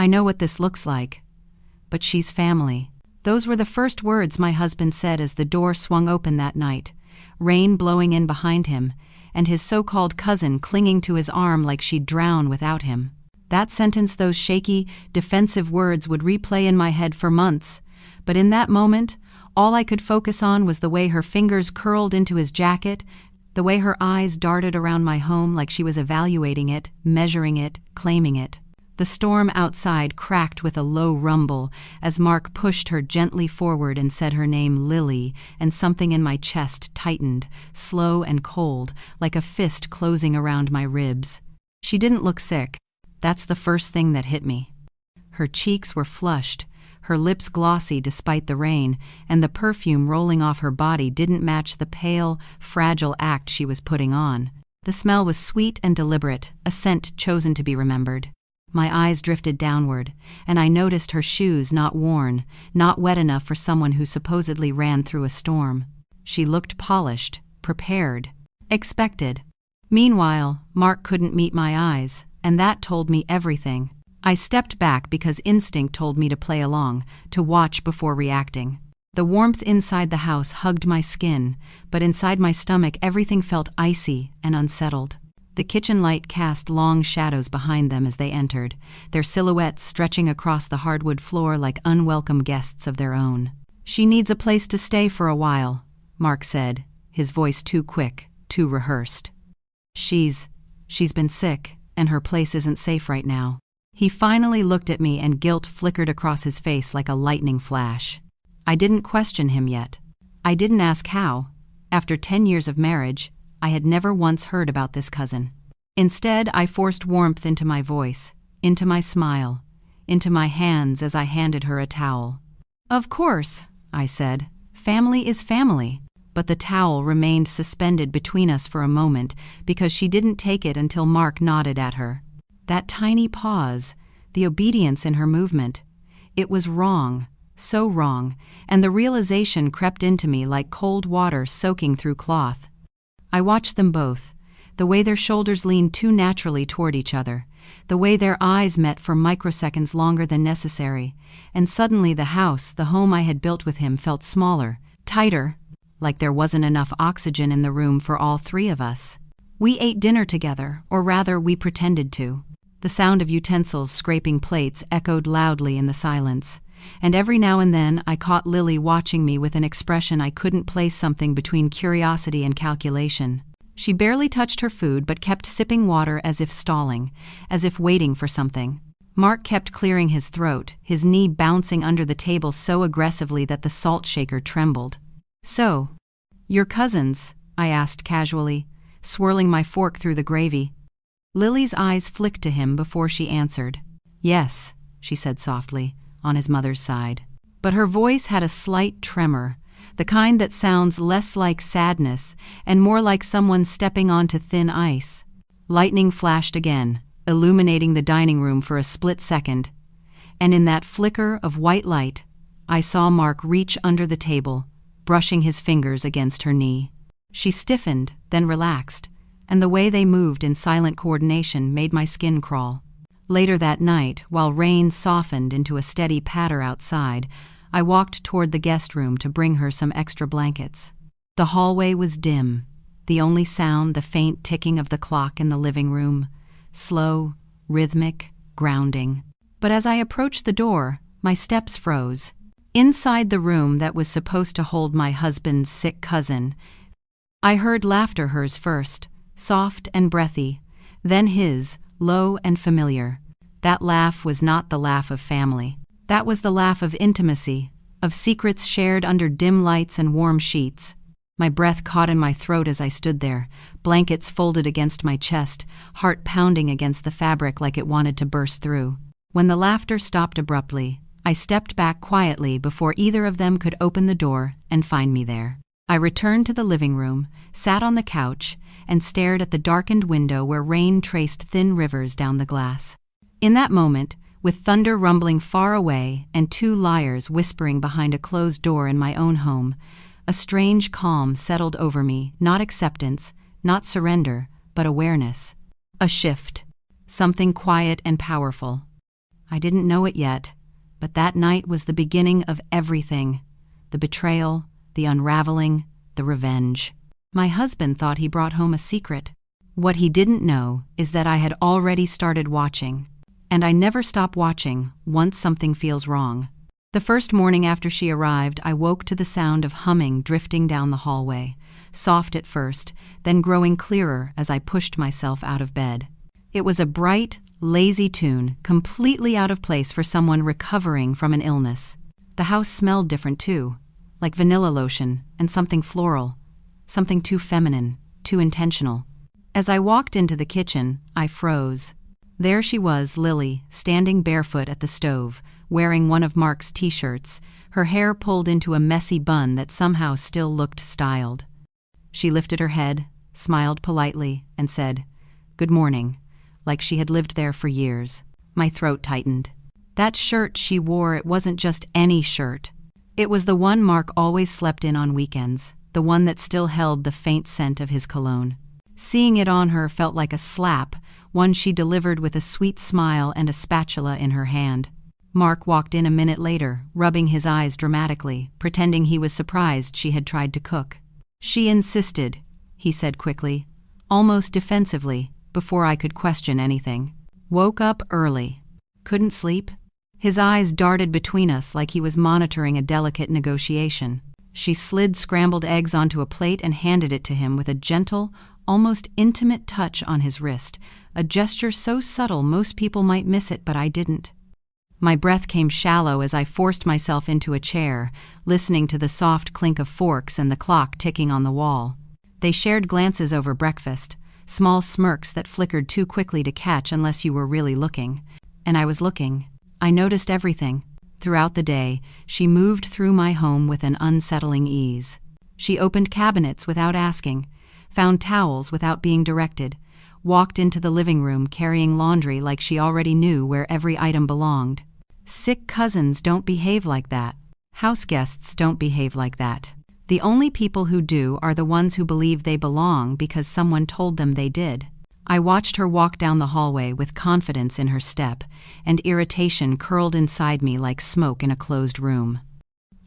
I know what this looks like. But she's family." Those were the first words my husband said as the door swung open that night, rain blowing in behind him, and his so-called cousin clinging to his arm like she'd drown without him. That sentence, those shaky, defensive words would replay in my head for months, but in that moment, all I could focus on was the way her fingers curled into his jacket, the way her eyes darted around my home like she was evaluating it, measuring it, claiming it. The storm outside cracked with a low rumble as Mark pushed her gently forward and said her name, Lily, and something in my chest tightened, slow and cold, like a fist closing around my ribs. She didn't look sick. That's the first thing that hit me. Her cheeks were flushed, her lips glossy despite the rain, and the perfume rolling off her body didn't match the pale, fragile act she was putting on. The smell was sweet and deliberate, a scent chosen to be remembered. My eyes drifted downward, and I noticed her shoes not worn, not wet enough for someone who supposedly ran through a storm. She looked polished, prepared, expected. Meanwhile, Mark couldn't meet my eyes, and that told me everything. I stepped back because instinct told me to play along, to watch before reacting. The warmth inside the house hugged my skin, but inside my stomach everything felt icy and unsettled. The kitchen light cast long shadows behind them as they entered, their silhouettes stretching across the hardwood floor like unwelcome guests of their own. "She needs a place to stay for a while," Mark said, his voice too quick, too rehearsed. She's been sick, and her place isn't safe right now." He finally looked at me and guilt flickered across his face like a lightning flash. I didn't question him yet. I didn't ask how. After 10 years of marriage, I had never once heard about this cousin. Instead, I forced warmth into my voice, into my smile, into my hands as I handed her a towel. "Of course," I said, "family is family." But the towel remained suspended between us for a moment because she didn't take it until Mark nodded at her. That tiny pause, the obedience in her movement, it was wrong, so wrong, and the realization crept into me like cold water soaking through cloth. I watched them both, the way their shoulders leaned too naturally toward each other, the way their eyes met for microseconds longer than necessary, and suddenly the house, the home I had built with him, felt smaller, tighter, like there wasn't enough oxygen in the room for all three of us. We ate dinner together, or rather, we pretended to. The sound of utensils scraping plates echoed loudly in the silence, and every now and then I caught Lily watching me with an expression I couldn't place, something between curiosity and calculation. She barely touched her food but kept sipping water as if stalling, as if waiting for something. Mark kept clearing his throat, his knee bouncing under the table so aggressively that the salt shaker trembled. "So, you're cousins?" I asked casually, swirling my fork through the gravy. Lily's eyes flicked to him before she answered. "Yes," she said softly, on his mother's side. But her voice had a slight tremor, the kind that sounds less like sadness and more like someone stepping onto thin ice. Lightning flashed again, illuminating the dining room for a split second, and in that flicker of white light, I saw Mark reach under the table, brushing his fingers against her knee. She stiffened, then relaxed, and the way they moved in silent coordination made my skin crawl. Later that night, while rain softened into a steady patter outside, I walked toward the guest room to bring her some extra blankets. The hallway was dim, the only sound the faint ticking of the clock in the living room, slow, rhythmic, grounding. But as I approached the door, my steps froze. Inside the room that was supposed to hold my husband's sick cousin, I heard laughter, hers first, soft and breathy, then his, low and familiar. That laugh was not the laugh of family. That was the laugh of intimacy, of secrets shared under dim lights and warm sheets. My breath caught in my throat as I stood there, blankets folded against my chest, heart pounding against the fabric like it wanted to burst through. When the laughter stopped abruptly, I stepped back quietly before either of them could open the door and find me there. I returned to the living room, sat on the couch, and stared at the darkened window where rain traced thin rivers down the glass. In that moment, with thunder rumbling far away and two liars whispering behind a closed door in my own home, a strange calm settled over me, not acceptance, not surrender, but awareness. A shift. Something quiet and powerful. I didn't know it yet, but that night was the beginning of everything. The betrayal, the unraveling, the revenge. My husband thought he brought home a secret. What he didn't know is that I had already started watching. And I never stop watching once something feels wrong. The first morning after she arrived, I woke to the sound of humming drifting down the hallway, soft at first, then growing clearer as I pushed myself out of bed. It was a bright, lazy tune, completely out of place for someone recovering from an illness. The house smelled different too, like vanilla lotion and something floral, something too feminine, too intentional. As I walked into the kitchen, I froze. There she was, Lily, standing barefoot at the stove, wearing one of Mark's t-shirts, her hair pulled into a messy bun that somehow still looked styled. She lifted her head, smiled politely, and said, "Good morning," like she had lived there for years. My throat tightened. That shirt she wore, it wasn't just any shirt. It was the one Mark always slept in on weekends, the one that still held the faint scent of his cologne. Seeing it on her felt like a slap, one she delivered with a sweet smile and a spatula in her hand. Mark walked in a minute later, rubbing his eyes dramatically, pretending he was surprised she had tried to cook. "She insisted," he said quickly, almost defensively, before I could question anything. "Woke up early. Couldn't sleep?" His eyes darted between us like he was monitoring a delicate negotiation. She slid scrambled eggs onto a plate and handed it to him with a gentle, almost intimate touch on his wrist, a gesture so subtle most people might miss it, but I didn't. My breath came shallow as I forced myself into a chair, listening to the soft clink of forks and the clock ticking on the wall. They shared glances over breakfast, small smirks that flickered too quickly to catch unless you were really looking. And I was looking. I noticed everything. Throughout the day, she moved through my home with an unsettling ease. She opened cabinets without asking, found towels without being directed, walked into the living room carrying laundry like she already knew where every item belonged. Sick cousins don't behave like that. House guests don't behave like that. The only people who do are the ones who believe they belong because someone told them they did. I watched her walk down the hallway with confidence in her step, and irritation curled inside me like smoke in a closed room.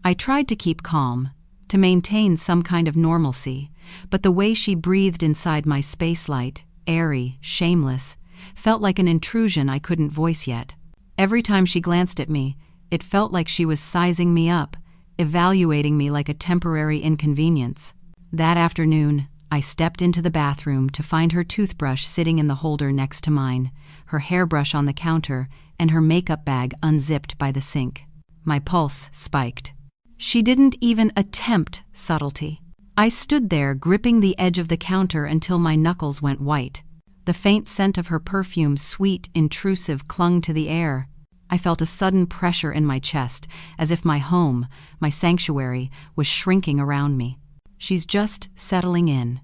I tried to keep calm, to maintain some kind of normalcy, but the way she breathed inside my space light, airy, shameless, felt like an intrusion I couldn't voice yet. Every time she glanced at me, it felt like she was sizing me up, evaluating me like a temporary inconvenience. That afternoon, I stepped into the bathroom to find her toothbrush sitting in the holder next to mine, her hairbrush on the counter, and her makeup bag unzipped by the sink. My pulse spiked. She didn't even attempt subtlety. I stood there gripping the edge of the counter until my knuckles went white. The faint scent of her perfume, sweet, intrusive, clung to the air. I felt a sudden pressure in my chest, as if my home, my sanctuary, was shrinking around me. "She's just settling in,"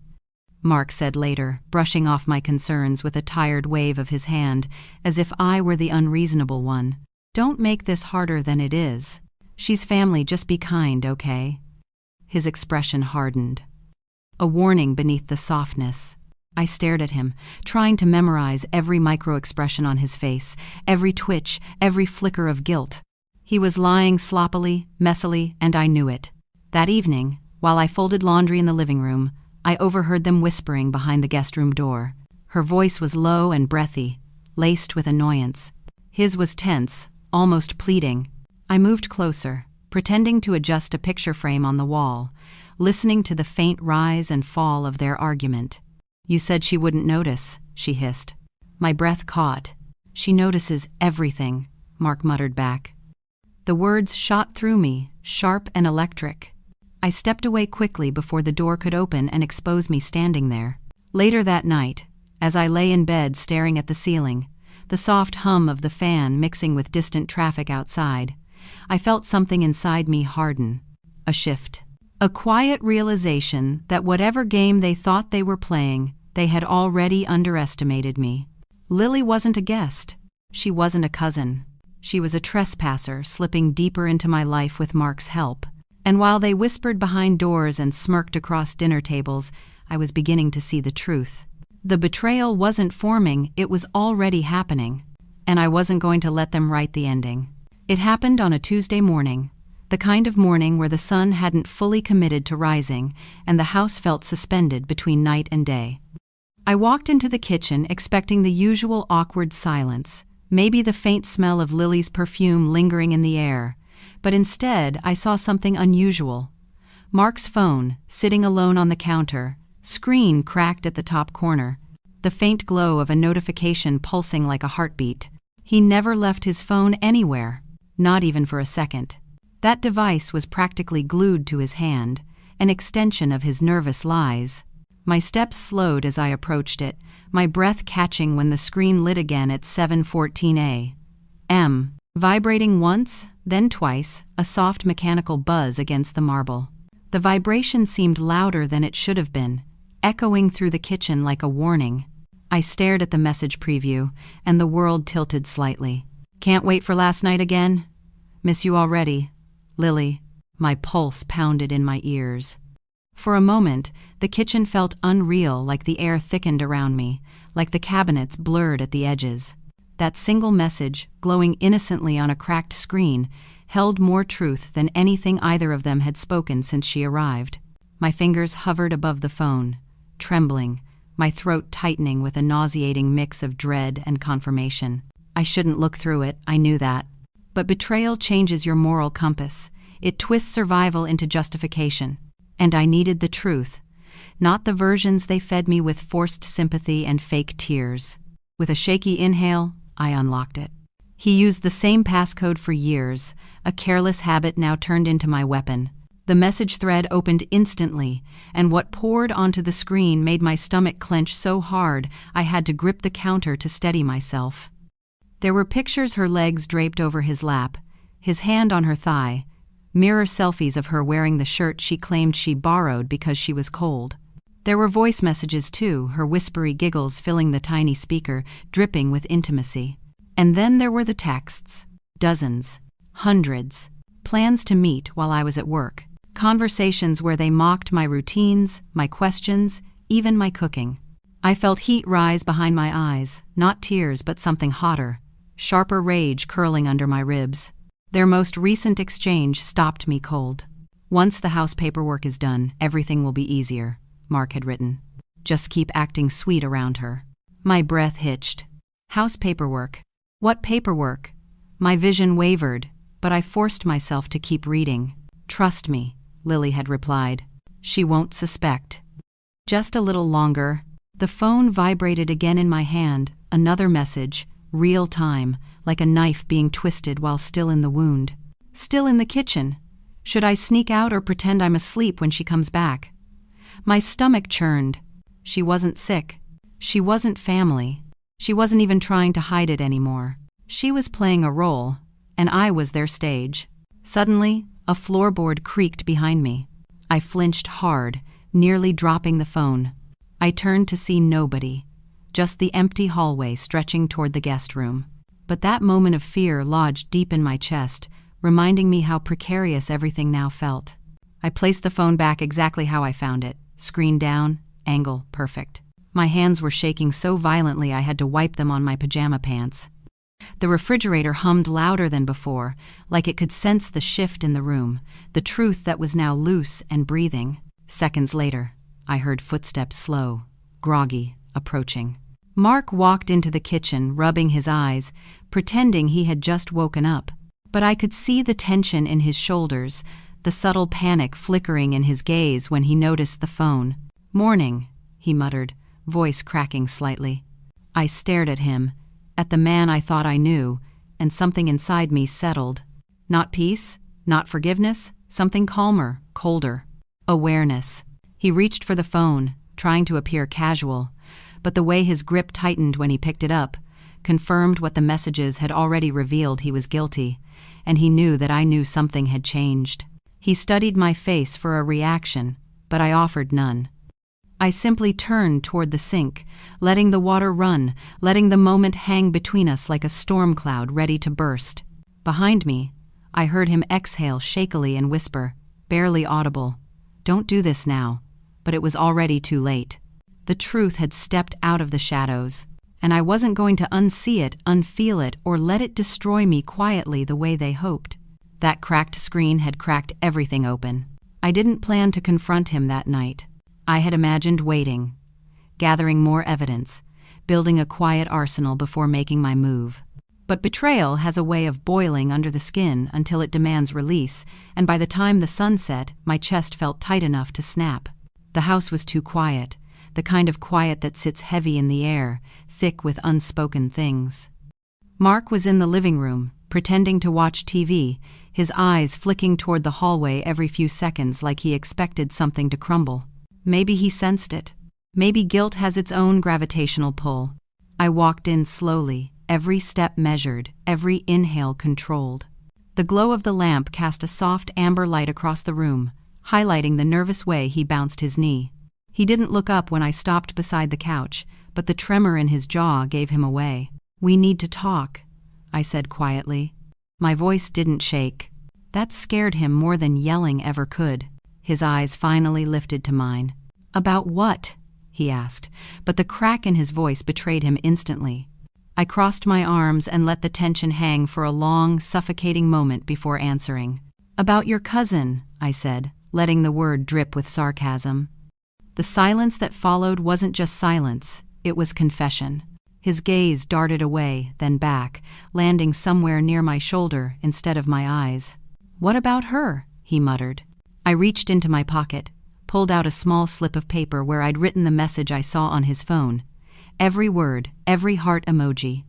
Mark said later, brushing off my concerns with a tired wave of his hand, as if I were the unreasonable one. "Don't make this harder than it is. She's family, just be kind, okay?" His expression hardened. A warning beneath the softness. I stared at him, trying to memorize every micro-expression on his face, every twitch, every flicker of guilt. He was lying sloppily, messily, and I knew it. That evening, while I folded laundry in the living room, I overheard them whispering behind the guest room door. Her voice was low and breathy, laced with annoyance. His was tense, almost pleading. I moved closer, pretending to adjust a picture frame on the wall, listening to the faint rise and fall of their argument. "You said she wouldn't notice," she hissed. My breath caught. "She notices everything," Mark muttered back. The words shot through me, sharp and electric. I stepped away quickly before the door could open and expose me standing there. Later that night, as I lay in bed staring at the ceiling, the soft hum of the fan mixing with distant traffic outside, I felt something inside me harden. A shift. A quiet realization that whatever game they thought they were playing, they had already underestimated me. Lily wasn't a guest. She wasn't a cousin. She was a trespasser slipping deeper into my life with Mark's help. And while they whispered behind doors and smirked across dinner tables, I was beginning to see the truth. The betrayal wasn't forming, it was already happening. and I wasn't going to let them write the ending. It happened on a Tuesday morning, the kind of morning where the sun hadn't fully committed to rising and the house felt suspended between night and day. I walked into the kitchen expecting the usual awkward silence, maybe the faint smell of Lily's perfume lingering in the air, but instead I saw something unusual. Mark's phone, sitting alone on the counter, screen cracked at the top corner, the faint glow of a notification pulsing like a heartbeat. He never left his phone anywhere, not even for a second. That device was practically glued to his hand, an extension of his nervous lies. My steps slowed as I approached it, my breath catching when the screen lit again at 7:14 a.m., vibrating once, then twice, a soft mechanical buzz against the marble. The vibration seemed louder than it should have been, echoing through the kitchen like a warning. I stared at the message preview, and the world tilted slightly. "Can't wait for last night again? Miss you already. Lily." My pulse pounded in my ears. For a moment, the kitchen felt unreal, like the air thickened around me, like the cabinets blurred at the edges. That single message, glowing innocently on a cracked screen, held more truth than anything either of them had spoken since she arrived. My fingers hovered above the phone, trembling, my throat tightening with a nauseating mix of dread and confirmation. I shouldn't look through it, I knew that. But betrayal changes your moral compass. It twists survival into justification. And I needed the truth, not the versions they fed me with forced sympathy and fake tears. With a shaky inhale, I unlocked it. He used the same passcode for years, a careless habit now turned into my weapon. The message thread opened instantly, and what poured onto the screen made my stomach clench so hard I had to grip the counter to steady myself. There were pictures, her legs draped over his lap, his hand on her thigh, mirror selfies of her wearing the shirt she claimed she borrowed because she was cold. There were voice messages too, her whispery giggles filling the tiny speaker, dripping with intimacy. And then there were the texts. Dozens. Hundreds. Plans to meet while I was at work. Conversations where they mocked my routines, my questions, even my cooking. I felt heat rise behind my eyes, not tears but something hotter, sharper rage curling under my ribs. Their most recent exchange stopped me cold. "Once the house paperwork is done, everything will be easier," Mark had written. "Just keep acting sweet around her." My breath hitched. House paperwork. What paperwork? My vision wavered, but I forced myself to keep reading. "Trust me," Lily had replied. "She won't suspect." Just a little longer. The phone vibrated again in my hand, another message, real time, like a knife being twisted while still in the wound. Still in the kitchen. Should I sneak out or pretend I'm asleep when she comes back? My stomach churned. She wasn't sick. She wasn't family. She wasn't even trying to hide it anymore. She was playing a role, and I was their stage. Suddenly, a floorboard creaked behind me. I flinched hard, nearly dropping the phone. I turned to see nobody, just the empty hallway stretching toward the guest room. But that moment of fear lodged deep in my chest, reminding me how precarious everything now felt. I placed the phone back exactly how I found it, screen down, angle perfect. My hands were shaking so violently I had to wipe them on my pajama pants. The refrigerator hummed louder than before, like it could sense the shift in the room, the truth that was now loose and breathing. Seconds later, I heard footsteps slow, groggy, approaching. Mark walked into the kitchen, rubbing his eyes, pretending he had just woken up. But I could see the tension in his shoulders, the subtle panic flickering in his gaze when he noticed the phone. "Morning," he muttered, voice cracking slightly. I stared at him, at the man I thought I knew, and something inside me settled. Not peace, not forgiveness, something calmer, colder. Awareness. He reached for the phone, trying to appear casual, but the way his grip tightened when he picked it up confirmed what the messages had already revealed. He was guilty, and he knew that I knew something had changed. He studied my face for a reaction, but I offered none. I simply turned toward the sink, letting the water run, letting the moment hang between us like a storm cloud ready to burst. Behind me, I heard him exhale shakily and whisper, barely audible, "Don't do this now." But it was already too late. The truth had stepped out of the shadows. and I wasn't going to unsee it, unfeel it, or let it destroy me quietly the way they hoped. That cracked screen had cracked everything open. I didn't plan to confront him that night. I had imagined waiting, gathering more evidence, building a quiet arsenal before making my move. But betrayal has a way of boiling under the skin until it demands release, and by the time the sun set, my chest felt tight enough to snap. The house was too quiet, the kind of quiet that sits heavy in the air, thick with unspoken things. Mark was in the living room, pretending to watch TV, his eyes flicking toward the hallway every few seconds like he expected something to crumble. Maybe he sensed it. Maybe guilt has its own gravitational pull. I walked in slowly, every step measured, every inhale controlled. The glow of the lamp cast a soft amber light across the room, highlighting the nervous way he bounced his knee. He didn't look up when I stopped beside the couch, but the tremor in his jaw gave him away. "We need to talk," I said quietly. My voice didn't shake. That scared him more than yelling ever could. His eyes finally lifted to mine. "About what?" he asked, but the crack in his voice betrayed him instantly. I crossed my arms and let the tension hang for a long, suffocating moment before answering. "About your cousin," I said, letting the word drip with sarcasm. The silence that followed wasn't just silence, it was confession. His gaze darted away, then back, landing somewhere near my shoulder instead of my eyes. "What about her?" he muttered. I reached into my pocket, pulled out a small slip of paper where I'd written the message I saw on his phone. Every word, every heart emoji.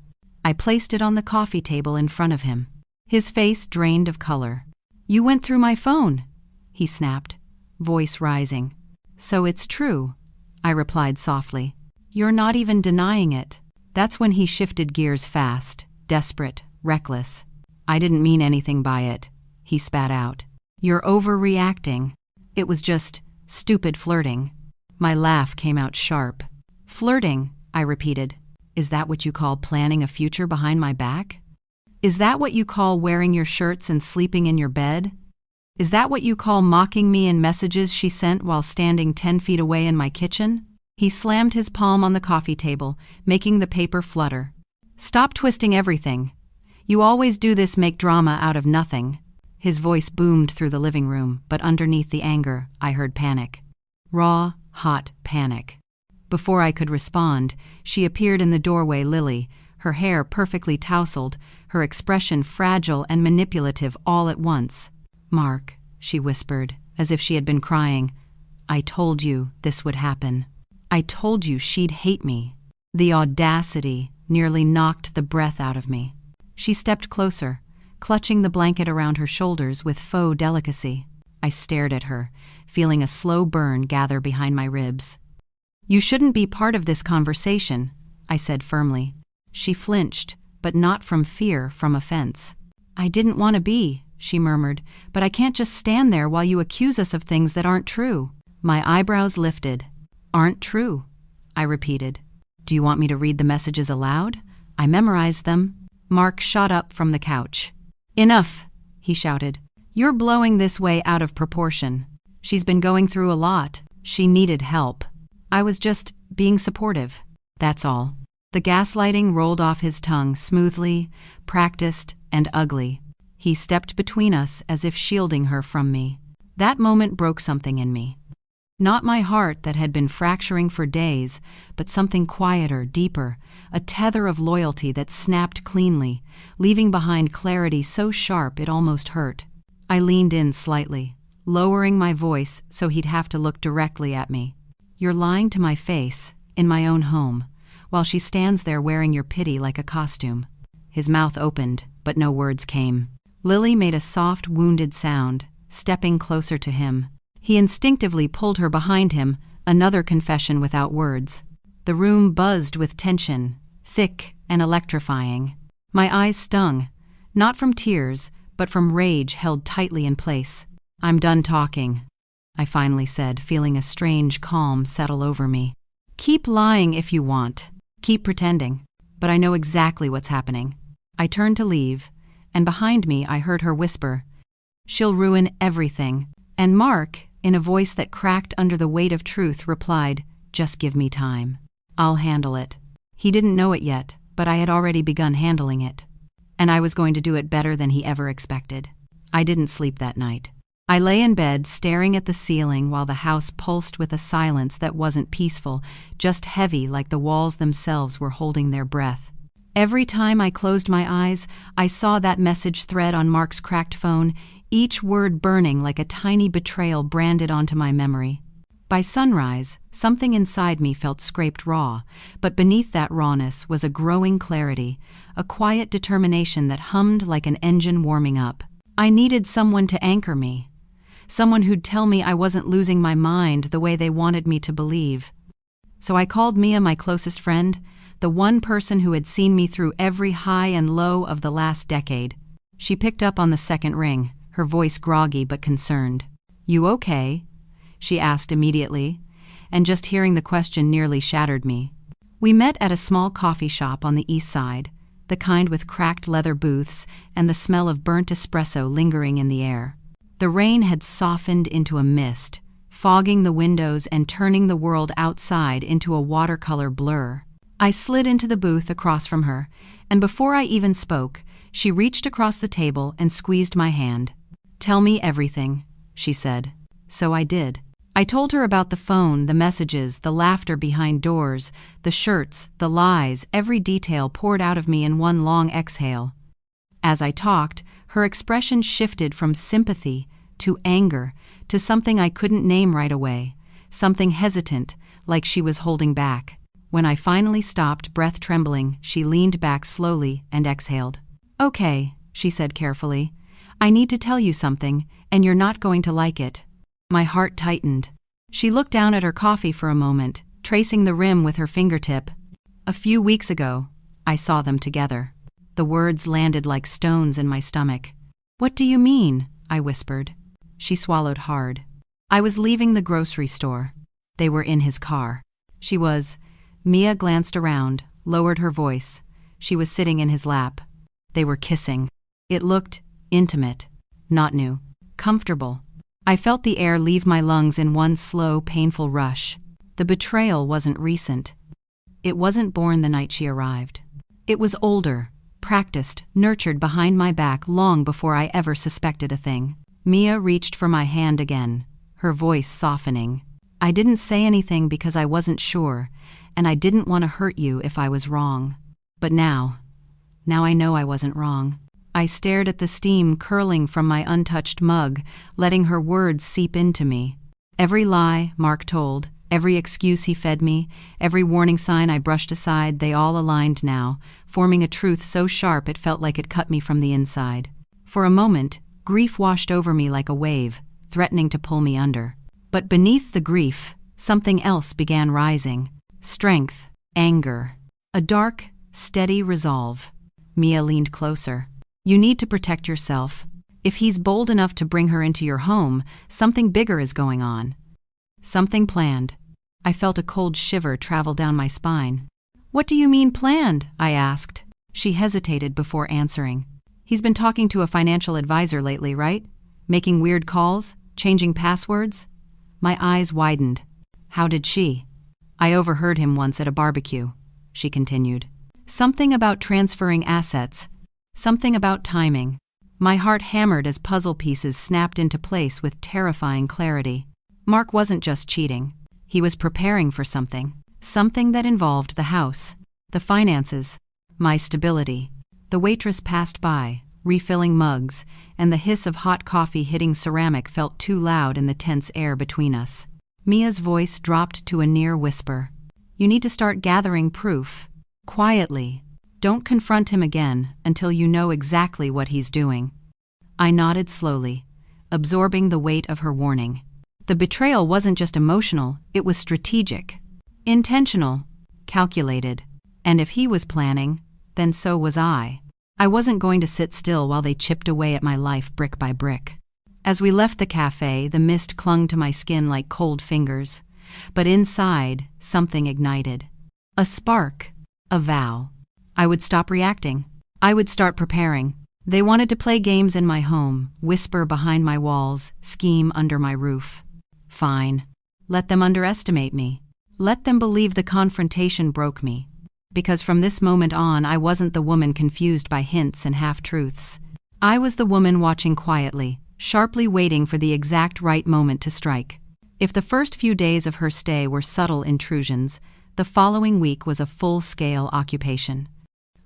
I placed it on the coffee table in front of him. His face drained of color. "You went through my phone," he snapped, voice rising. "So it's true," I replied softly. "You're not even denying it." That's when he shifted gears fast, desperate, reckless. "I didn't mean anything by it," he spat out. "You're overreacting. It was just stupid flirting." My laugh came out sharp. "Flirting," I repeated. "Is that what you call planning a future behind my back? Is that what you call wearing your shirts and sleeping in your bed? Is that what you call mocking me in messages she sent while standing 10 feet away in my kitchen?" He slammed his palm on the coffee table, making the paper flutter. "Stop twisting everything. You always do this, make drama out of nothing." His voice boomed through the living room, but underneath the anger, I heard panic. Raw, hot panic. Before I could respond, she appeared in the doorway, Lily, her hair perfectly tousled, her expression fragile and manipulative all at once. "Mark," she whispered, as if she had been crying, "I told you this would happen. I told you she'd hate me." The audacity nearly knocked the breath out of me. She stepped closer, clutching the blanket around her shoulders with faux delicacy. I stared at her, feeling a slow burn gather behind my ribs. "You shouldn't be part of this conversation," I said firmly. She flinched, but not from fear, from offense. "I didn't want to be," she murmured, "but I can't just stand there while you accuse us of things that aren't true." My eyebrows lifted. "Aren't true," I repeated. "Do you want me to read the messages aloud? I memorized them." Mark shot up from the couch. "Enough," he shouted. "You're blowing this way out of proportion. She's been going through a lot. She needed help. I was just being supportive. That's all." The gaslighting rolled off his tongue smoothly, practiced, and ugly. He stepped between us as if shielding her from me. That moment broke something in me. Not my heart that had been fracturing for days, but something quieter, deeper, a tether of loyalty that snapped cleanly, leaving behind clarity so sharp it almost hurt. I leaned in slightly, lowering my voice so he'd have to look directly at me. "You're lying to my face, in my own home, while she stands there wearing your pity like a costume." His mouth opened, but no words came. Lily made a soft, wounded sound, stepping closer to him. He instinctively pulled her behind him, another confession without words. The room buzzed with tension, thick and electrifying. My eyes stung, not from tears, but from rage held tightly in place. "I'm done talking," I finally said, feeling a strange calm settle over me. "Keep lying if you want. Keep pretending. But I know exactly what's happening." I turned to leave, and behind me I heard her whisper, "She'll ruin everything." And Mark, in a voice that cracked under the weight of truth, replied, "Just give me time. I'll handle it." He didn't know it yet, but I had already begun handling it. And I was going to do it better than he ever expected. I didn't sleep that night. I lay in bed staring at the ceiling while the house pulsed with a silence that wasn't peaceful, just heavy like the walls themselves were holding their breath. Every time I closed my eyes, I saw that message thread on Mark's cracked phone, each word burning like a tiny betrayal branded onto my memory. By sunrise, something inside me felt scraped raw, but beneath that rawness was a growing clarity, a quiet determination that hummed like an engine warming up. I needed someone to anchor me. Someone who'd tell me I wasn't losing my mind the way they wanted me to believe. So I called Mia my closest friend, the one person who had seen me through every high and low of the last decade. She picked up on the second ring, her voice groggy but concerned. "You okay?" she asked immediately, and just hearing the question nearly shattered me. We met at a small coffee shop on the east side, the kind with cracked leather booths and the smell of burnt espresso lingering in the air. The rain had softened into a mist, fogging the windows and turning the world outside into a watercolor blur. I slid into the booth across from her, and before I even spoke, she reached across the table and squeezed my hand. "Tell me everything," she said. So I did. I told her about the phone, the messages, the laughter behind doors, the shirts, the lies, every detail poured out of me in one long exhale. As I talked, her expression shifted from sympathy to anger, to something I couldn't name right away, something hesitant, like she was holding back. When I finally stopped, breath trembling, she leaned back slowly and exhaled. "Okay," she said carefully. "I need to tell you something, and you're not going to like it." My heart tightened. She looked down at her coffee for a moment, tracing the rim with her fingertip. "A few weeks ago, I saw them together." The words landed like stones in my stomach. "What do you mean?" I whispered. She swallowed hard. "I was leaving the grocery store. They were in his car." She was. Mia glanced around, lowered her voice. She was sitting in his lap. They were kissing. It looked intimate, not new, comfortable. I felt the air leave my lungs in one slow, painful rush. The betrayal wasn't recent. It wasn't born the night she arrived. It was older, practiced, nurtured behind my back long before I ever suspected a thing. Mia reached for my hand again, her voice softening. "I didn't say anything because I wasn't sure, and I didn't want to hurt you if I was wrong. But now I know I wasn't wrong." I stared at the steam curling from my untouched mug, letting her words seep into me. Every lie Mark told, every excuse he fed me, every warning sign I brushed aside, they all aligned now, forming a truth so sharp it felt like it cut me from the inside. For a moment, grief washed over me like a wave, threatening to pull me under. But beneath the grief, something else began rising. Strength, anger, a dark, steady resolve. Mia leaned closer. "You need to protect yourself. If he's bold enough to bring her into your home, something bigger is going on. Something planned." I felt a cold shiver travel down my spine. "What do you mean planned?" I asked. She hesitated before answering. "He's been talking to a financial advisor lately, right? Making weird calls? Changing passwords?" My eyes widened. "How did she?" "I overheard him once at a barbecue," she continued. "Something about transferring assets. Something about timing." My heart hammered as puzzle pieces snapped into place with terrifying clarity. Mark wasn't just cheating. He was preparing for something. Something that involved the house, the finances, my stability. The waitress passed by, refilling mugs, and the hiss of hot coffee hitting ceramic felt too loud in the tense air between us. Mia's voice dropped to a near whisper. "You need to start gathering proof. Quietly. Don't confront him again until you know exactly what he's doing." I nodded slowly, absorbing the weight of her warning. The betrayal wasn't just emotional, it was strategic. Intentional. Calculated. And if he was planning, then so was I. I wasn't going to sit still while they chipped away at my life brick by brick. As we left the cafe, the mist clung to my skin like cold fingers. But inside, something ignited. A spark. A vow. I would stop reacting. I would start preparing. They wanted to play games in my home, whisper behind my walls, scheme under my roof. Fine. Let them underestimate me. Let them believe the confrontation broke me. Because from this moment on, I wasn't the woman confused by hints and half-truths. I was the woman watching quietly, sharply waiting for the exact right moment to strike. If the first few days of her stay were subtle intrusions, the following week was a full-scale occupation.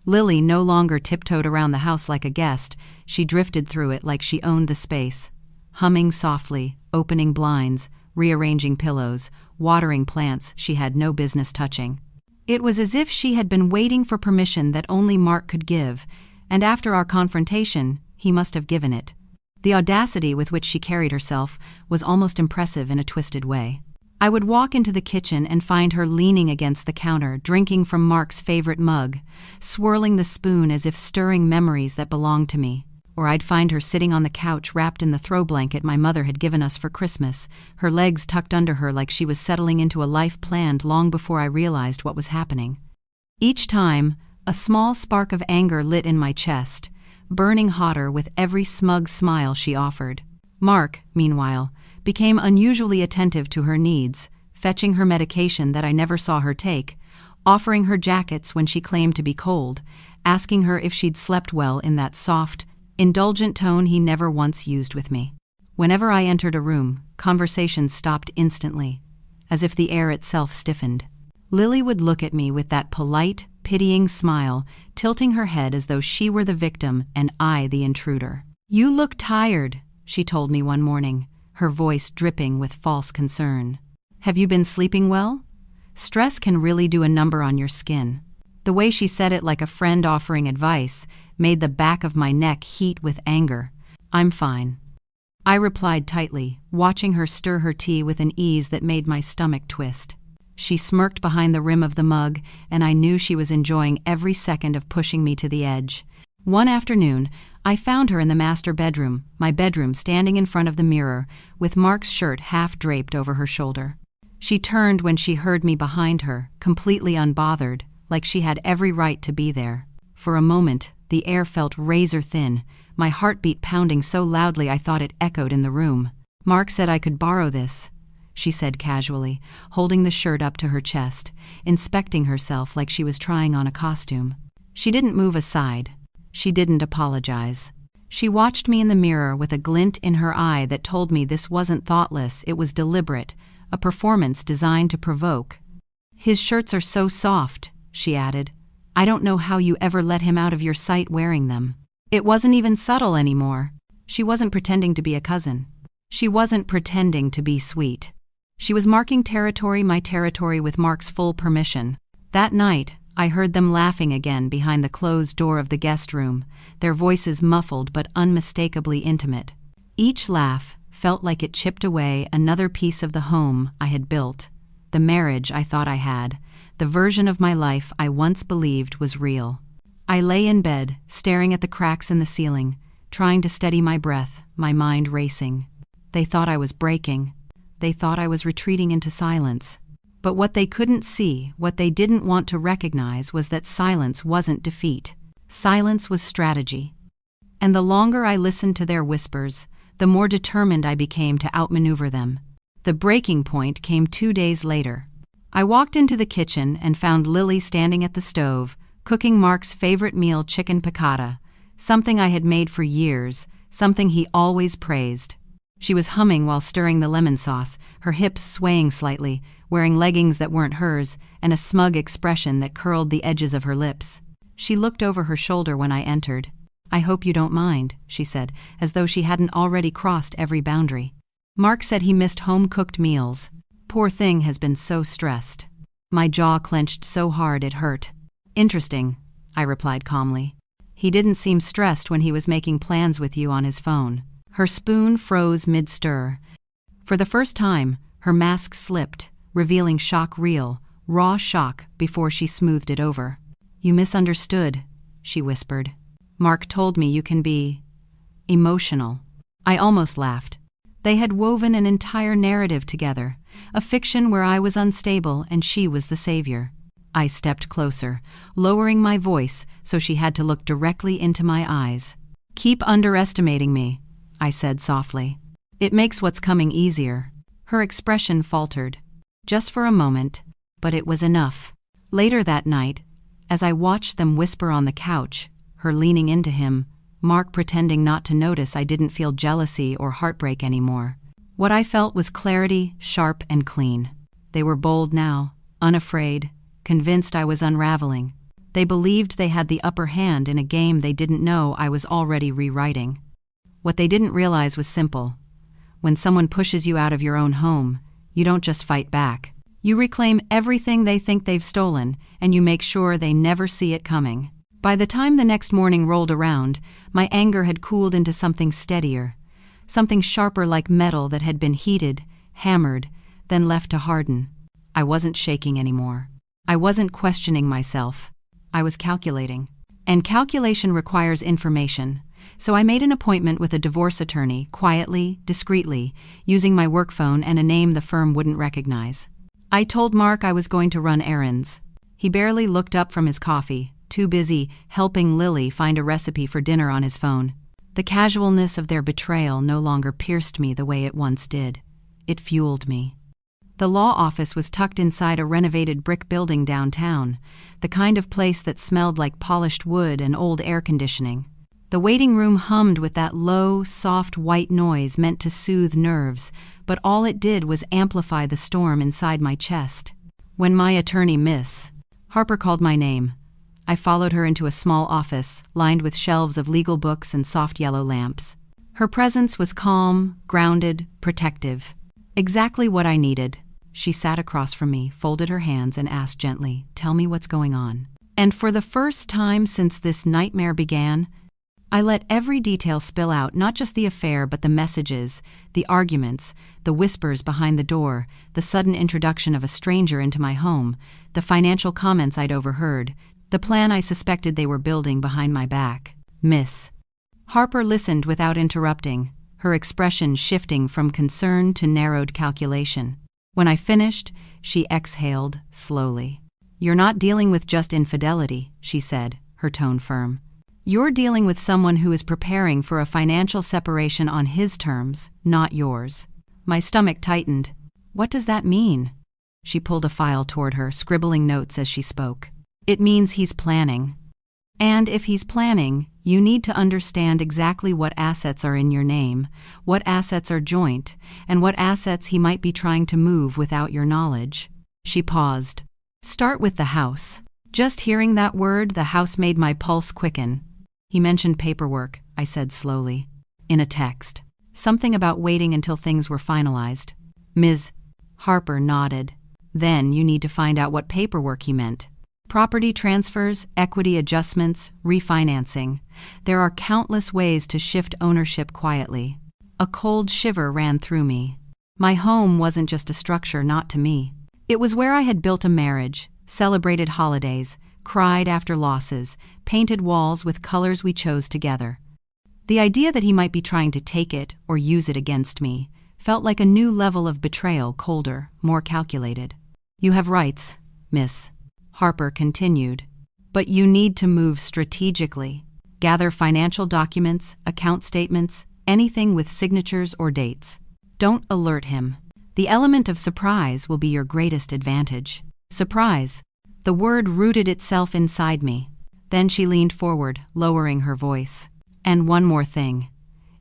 Lily no longer tiptoed around the house like a guest, she drifted through it like she owned the space, humming softly, opening blinds, rearranging pillows, watering plants she had no business touching. It was as if she had been waiting for permission that only Mark could give, and after our confrontation, he must have given it. The audacity with which she carried herself was almost impressive in a twisted way. I would walk into the kitchen and find her leaning against the counter, drinking from Mark's favorite mug, swirling the spoon as if stirring memories that belonged to me. Or I'd find her sitting on the couch wrapped in the throw blanket my mother had given us for Christmas, her legs tucked under her like she was settling into a life planned long before I realized what was happening. Each time, a small spark of anger lit in my chest, burning hotter with every smug smile she offered. Mark, meanwhile, became unusually attentive to her needs, fetching her medication that I never saw her take, offering her jackets when she claimed to be cold, asking her if she'd slept well in that soft, indulgent tone he never once used with me. Whenever I entered a room, conversations stopped instantly, as if the air itself stiffened. Lily would look at me with that polite, pitying smile, tilting her head as though she were the victim and I the intruder. "You look tired," she told me one morning, her voice dripping with false concern. "Have you been sleeping well? Stress can really do a number on your skin." The way she said it like a friend offering advice made the back of my neck heat with anger. "I'm fine," I replied tightly, watching her stir her tea with an ease that made my stomach twist. She smirked behind the rim of the mug, and I knew she was enjoying every second of pushing me to the edge. One afternoon, I found her in the master bedroom, my bedroom, standing in front of the mirror, with Mark's shirt half draped over her shoulder. She turned when she heard me behind her, completely unbothered, like she had every right to be there. For a moment, the air felt razor thin, my heartbeat pounding so loudly I thought it echoed in the room. "Mark said I could borrow this," she said casually, holding the shirt up to her chest, inspecting herself like she was trying on a costume. She didn't move aside. She didn't apologize. She watched me in the mirror with a glint in her eye that told me this wasn't thoughtless, it was deliberate, a performance designed to provoke. "His shirts are so soft," she added. "I don't know how you ever let him out of your sight wearing them." It wasn't even subtle anymore. She wasn't pretending to be a cousin. She wasn't pretending to be sweet. She was marking territory, my territory, with Mark's full permission. That night, I heard them laughing again behind the closed door of the guest room, their voices muffled but unmistakably intimate. Each laugh felt like it chipped away another piece of the home I had built, the marriage I thought I had, the version of my life I once believed was real. I lay in bed, staring at the cracks in the ceiling, trying to steady my breath, my mind racing. They thought I was breaking. They thought I was retreating into silence. But what they couldn't see, what they didn't want to recognize, was that silence wasn't defeat. Silence was strategy. And the longer I listened to their whispers, the more determined I became to outmaneuver them. The breaking point came 2 days later. I walked into the kitchen and found Lily standing at the stove, cooking Mark's favorite meal, chicken piccata, something I had made for years, something he always praised. She was humming while stirring the lemon sauce, her hips swaying slightly, wearing leggings that weren't hers, and a smug expression that curled the edges of her lips. She looked over her shoulder when I entered. "I hope you don't mind," she said, as though she hadn't already crossed every boundary. "Mark said he missed home-cooked meals. Poor thing has been so stressed." My jaw clenched so hard it hurt. "Interesting," I replied calmly. "He didn't seem stressed when he was making plans with you on his phone." Her spoon froze mid-stir. For the first time, her mask slipped, revealing shock, real, raw shock, before she smoothed it over. "You misunderstood," she whispered. "Mark told me you can be emotional." I almost laughed. They had woven an entire narrative together, a fiction where I was unstable and she was the savior. I stepped closer, lowering my voice so she had to look directly into my eyes. "Keep underestimating me," I said softly. "It makes what's coming easier." Her expression faltered. Just for a moment, but it was enough. Later that night, As I watched them whisper on the couch, her leaning into him, Mark pretending not to notice, I didn't feel jealousy or heartbreak anymore. What I felt was clarity, sharp and clean. They were bold now, unafraid, convinced I was unraveling. They believed they had the upper hand in a game they didn't know I was already rewriting. What they didn't realize was simple. When someone pushes you out of your own home, you don't just fight back. You reclaim everything they think they've stolen, and you make sure they never see it coming. By the time the next morning rolled around, my anger had cooled into something steadier, something sharper like metal that had been heated, hammered, then left to harden. I wasn't shaking anymore. I wasn't questioning myself. I was calculating. And calculation requires information. So I made an appointment with a divorce attorney, quietly, discreetly, using my work phone and a name the firm wouldn't recognize. I told Mark I was going to run errands. He barely looked up from his coffee, too busy helping Lily find a recipe for dinner on his phone. The casualness of their betrayal no longer pierced me the way it once did. It fueled me. The law office was tucked inside a renovated brick building downtown, the kind of place that smelled like polished wood and old air conditioning. The waiting room hummed with that low, soft white noise meant to soothe nerves, but all it did was amplify the storm inside my chest. When my attorney, Miss Harper, called my name, I followed her into a small office lined with shelves of legal books and soft yellow lamps. Her presence was calm, grounded, protective. Exactly what I needed. She sat across from me, folded her hands, and asked gently, "Tell me what's going on." And for the first time since this nightmare began, I let every detail spill out, not just the affair, but the messages, the arguments, the whispers behind the door, the sudden introduction of a stranger into my home, the financial comments I'd overheard, the plan I suspected they were building behind my back. Miss Harper listened without interrupting, her expression shifting from concern to narrowed calculation. When I finished, she exhaled slowly. "You're not dealing with just infidelity," she said, her tone firm. "You're dealing with someone who is preparing for a financial separation on his terms, not yours." My stomach tightened. "What does that mean?" She pulled a file toward her, scribbling notes as she spoke. "It means he's planning. And if he's planning, you need to understand exactly what assets are in your name, what assets are joint, and what assets he might be trying to move without your knowledge." She paused. "Start with the house." Just hearing that word, the house made my pulse quicken. "He mentioned paperwork," I said slowly, "in a text. Something about waiting until things were finalized." Ms. Harper nodded. "Then you need to find out what paperwork he meant. Property transfers, equity adjustments, refinancing. There are countless ways to shift ownership quietly." A cold shiver ran through me. My home wasn't just a structure, not to me. It was where I had built a marriage, celebrated holidays, cried after losses, painted walls with colors we chose together. The idea that he might be trying to take it or use it against me felt like a new level of betrayal, colder, more calculated. "You have rights, Miss Harper continued, but you need to move strategically. Gather financial documents, account statements, anything with signatures or dates. Don't alert him. The element of surprise will be your greatest advantage." Surprise. The word rooted itself inside me. Then she leaned forward, lowering her voice. "And one more thing.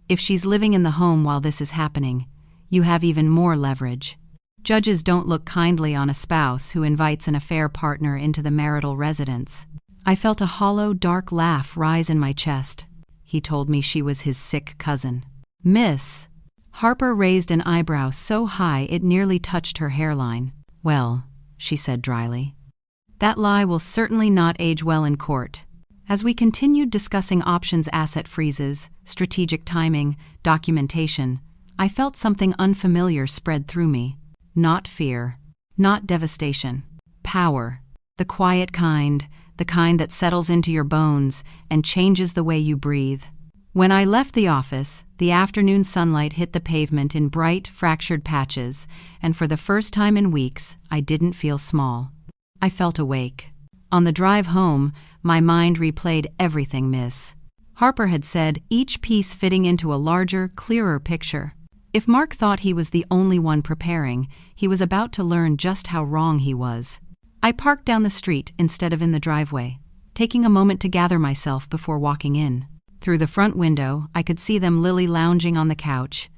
If she's living in the home while this is happening, you have even more leverage. Judges don't look kindly on a spouse who invites an affair partner into the marital residence." I felt a hollow, dark laugh rise in my chest. He told me she was his sick cousin. Miss Harper raised an eyebrow so high it nearly touched her hairline. "Well," she said dryly, "that lie will certainly not age well in court." As we continued discussing options, asset freezes, strategic timing, documentation, I felt something unfamiliar spread through me. Not fear, not devastation. Power. The quiet kind, the kind that settles into your bones and changes the way you breathe. When I left the office, the afternoon sunlight hit the pavement in bright, fractured patches, and for the first time in weeks, I didn't feel small. I felt awake. On the drive home, my mind replayed everything Miss Harper had said, each piece fitting into a larger, clearer picture. If Mark thought he was the only one preparing, he was about to learn just how wrong he was. I parked down the street instead of in the driveway, taking a moment to gather myself before walking in. Through the front window, I could see them, Lily lounging on the couch,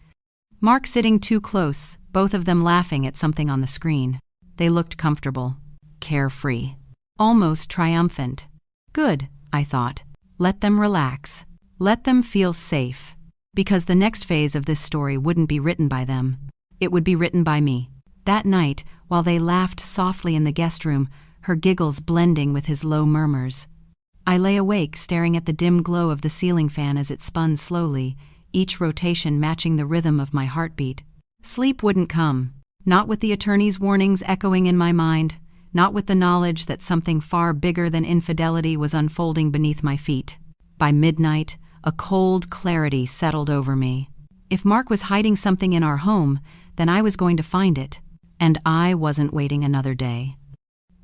Mark sitting too close, both of them laughing at something on the screen. They looked comfortable, carefree, almost triumphant. Good, I thought. Let them relax. Let them feel safe. Because the next phase of this story wouldn't be written by them. It would be written by me. That night, while they laughed softly in the guest room, her giggles blending with his low murmurs, I lay awake staring at the dim glow of the ceiling fan as it spun slowly, each rotation matching the rhythm of my heartbeat. Sleep wouldn't come. Not with the attorney's warnings echoing in my mind, not with the knowledge that something far bigger than infidelity was unfolding beneath my feet. By midnight, a cold clarity settled over me. If Mark was hiding something in our home, then I was going to find it, and I wasn't waiting another day.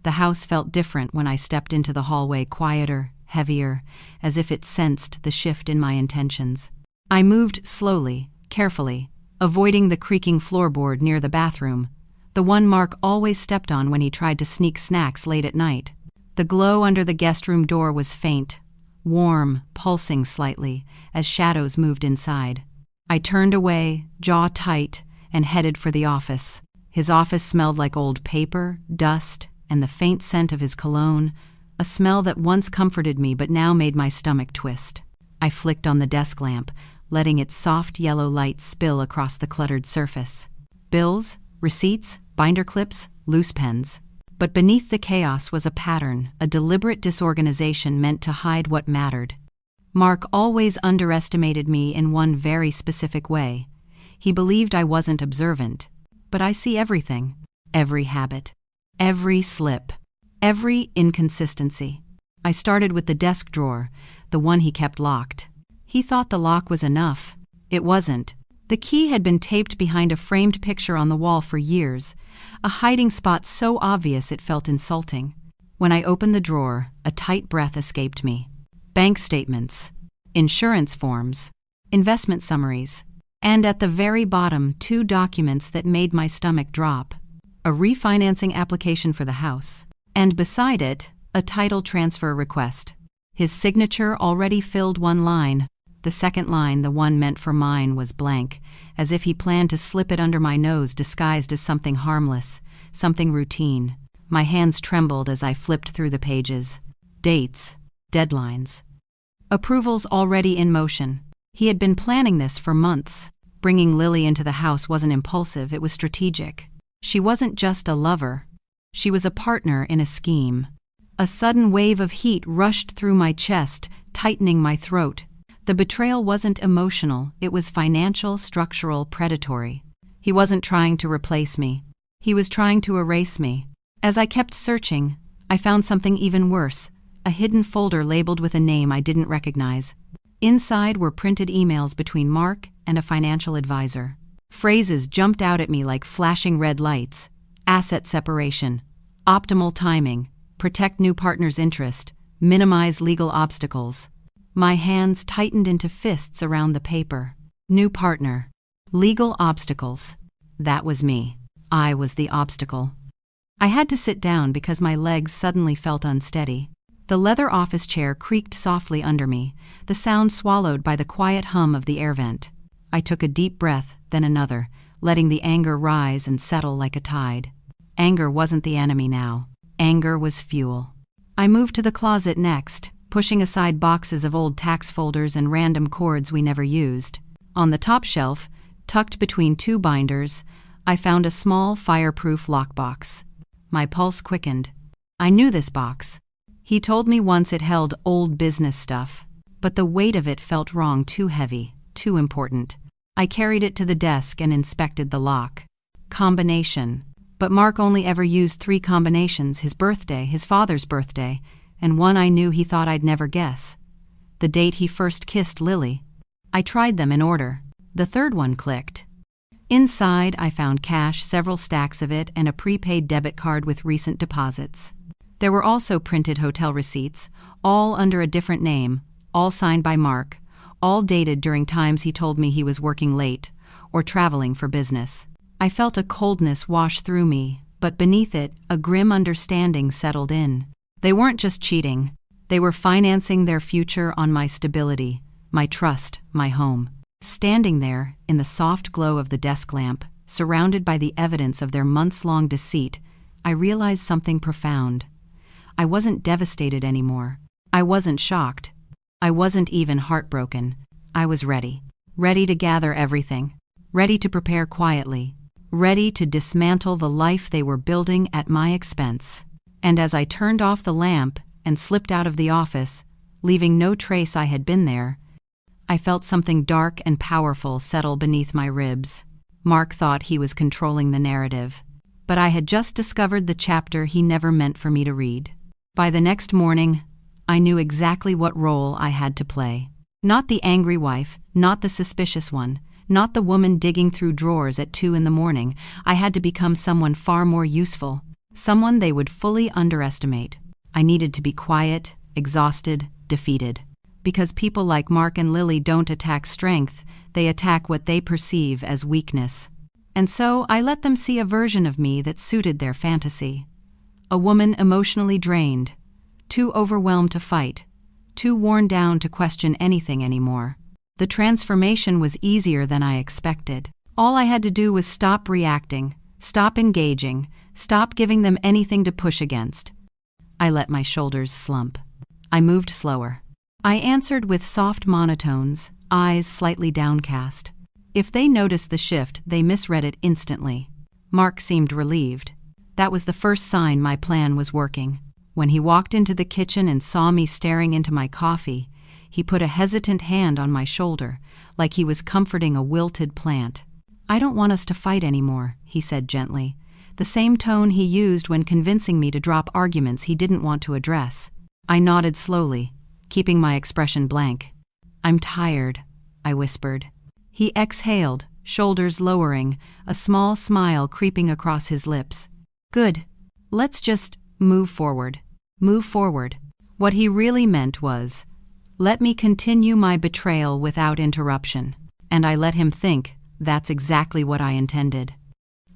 The house felt different when I stepped into the hallway, quieter, heavier, as if it sensed the shift in my intentions. I moved slowly, carefully, avoiding the creaking floorboard near the bathroom, the one Mark always stepped on when he tried to sneak snacks late at night. The glow under the guest room door was faint, warm, pulsing slightly, as shadows moved inside. I turned away, jaw tight, and headed for the office. His office smelled like old paper, dust, and the faint scent of his cologne, a smell that once comforted me but now made my stomach twist. I flicked on the desk lamp, letting its soft yellow light spill across the cluttered surface. Bills, receipts, binder clips, loose pens. But beneath the chaos was a pattern, a deliberate disorganization meant to hide what mattered. Mark always underestimated me in one very specific way. He believed I wasn't observant. But I see everything, every habit, every slip, every inconsistency. I started with the desk drawer, the one he kept locked. He thought the lock was enough. It wasn't. The key had been taped behind a framed picture on the wall for years, a hiding spot so obvious it felt insulting. When I opened the drawer, a tight breath escaped me. Bank statements, insurance forms, investment summaries, and at the very bottom, 2 documents that made my stomach drop. A refinancing application for the house, and beside it, a title transfer request. His signature already filled one line. The second line, the one meant for mine, was blank, as if he planned to slip it under my nose disguised as something harmless, something routine. My hands trembled as I flipped through the pages. Dates, deadlines, approvals already in motion. He had been planning this for months. Bringing Lily into the house wasn't impulsive, it was strategic. She wasn't just a lover. She was a partner in a scheme. A sudden wave of heat rushed through my chest, tightening my throat. The betrayal wasn't emotional, it was financial, structural, predatory. He wasn't trying to replace me. He was trying to erase me. As I kept searching, I found something even worse, a hidden folder labeled with a name I didn't recognize. Inside were printed emails between Mark and a financial advisor. Phrases jumped out at me like flashing red lights. Asset separation, optimal timing, protect new partner's interest, minimize legal obstacles. My hands tightened into fists around the paper. New partner, legal obstacles. That was me. I was the obstacle. I had to sit down because my legs suddenly felt unsteady. The leather office chair creaked softly under me, the sound swallowed by the quiet hum of the air vent. I took a deep breath, then another, letting the anger rise and settle like a tide. Anger wasn't the enemy now. Anger was fuel. I moved to the closet next, pushing aside boxes of old tax folders and random cords we never used. On the top shelf, tucked between 2 binders, I found a small fireproof lockbox. My pulse quickened. I knew this box. He told me once it held old business stuff, but the weight of it felt wrong, too heavy, too important. I carried it to the desk and inspected the lock. Combination. But Mark only ever used 3 combinations: his birthday, his father's birthday, and one I knew he thought I'd never guess. The date he first kissed Lily. I tried them in order. The third one clicked. Inside, I found cash, several stacks of it, and a prepaid debit card with recent deposits. There were also printed hotel receipts, all under a different name, all signed by Mark, all dated during times he told me he was working late or traveling for business. I felt a coldness wash through me, but beneath it, a grim understanding settled in. They weren't just cheating. They were financing their future on my stability, my trust, my home. Standing there, in the soft glow of the desk lamp, surrounded by the evidence of their months-long deceit, I realized something profound. I wasn't devastated anymore. I wasn't shocked. I wasn't even heartbroken. I was ready. Ready to gather everything. Ready to prepare quietly. Ready to dismantle the life they were building at my expense. And as I turned off the lamp and slipped out of the office, leaving no trace I had been there, I felt something dark and powerful settle beneath my ribs. Mark thought he was controlling the narrative, but I had just discovered the chapter he never meant for me to read. By the next morning, I knew exactly what role I had to play. Not the angry wife, not the suspicious one, not the woman digging through drawers at 2 a.m. I had to become someone far more useful, someone they would fully underestimate. I needed to be quiet, exhausted, defeated. Because people like Mark and Lily don't attack strength, they attack what they perceive as weakness. And so I let them see a version of me that suited their fantasy. A woman emotionally drained, too overwhelmed to fight, too worn down to question anything anymore. The transformation was easier than I expected. All I had to do was stop reacting, stop engaging, stop giving them anything to push against. I let my shoulders slump. I moved slower. I answered with soft monotones, eyes slightly downcast. If they noticed the shift, they misread it instantly. Mark seemed relieved. That was the first sign my plan was working. When he walked into the kitchen and saw me staring into my coffee, he put a hesitant hand on my shoulder, like he was comforting a wilted plant. "I don't want us to fight anymore," he said gently, the same tone he used when convincing me to drop arguments he didn't want to address. I nodded slowly, keeping my expression blank. "I'm tired," I whispered. He exhaled, shoulders lowering, a small smile creeping across his lips. "Good. Let's just move forward. Move forward." What he really meant was, let me continue my betrayal without interruption. And I let him think that's exactly what I intended.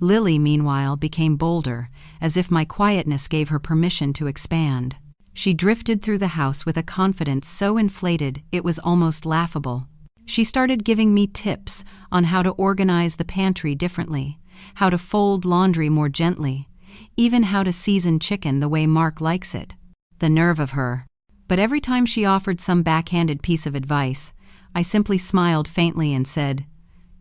Lily, meanwhile, became bolder, as if my quietness gave her permission to expand. She drifted through the house with a confidence so inflated it was almost laughable. She started giving me tips on how to organize the pantry differently, how to fold laundry more gently, even how to season chicken the way Mark likes it. The nerve of her. But every time she offered some backhanded piece of advice, I simply smiled faintly and said,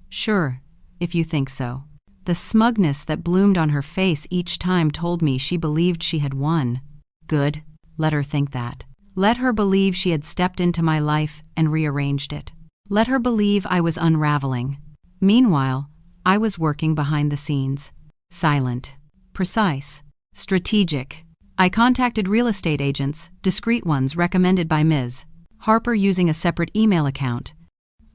"Sure, if you think so." The smugness that bloomed on her face each time told me she believed she had won. Good, let her think that. Let her believe she had stepped into my life and rearranged it. Let her believe I was unraveling. Meanwhile, I was working behind the scenes. Silent, precise, strategic. I contacted real estate agents, discreet ones recommended by Ms. Harper using a separate email account.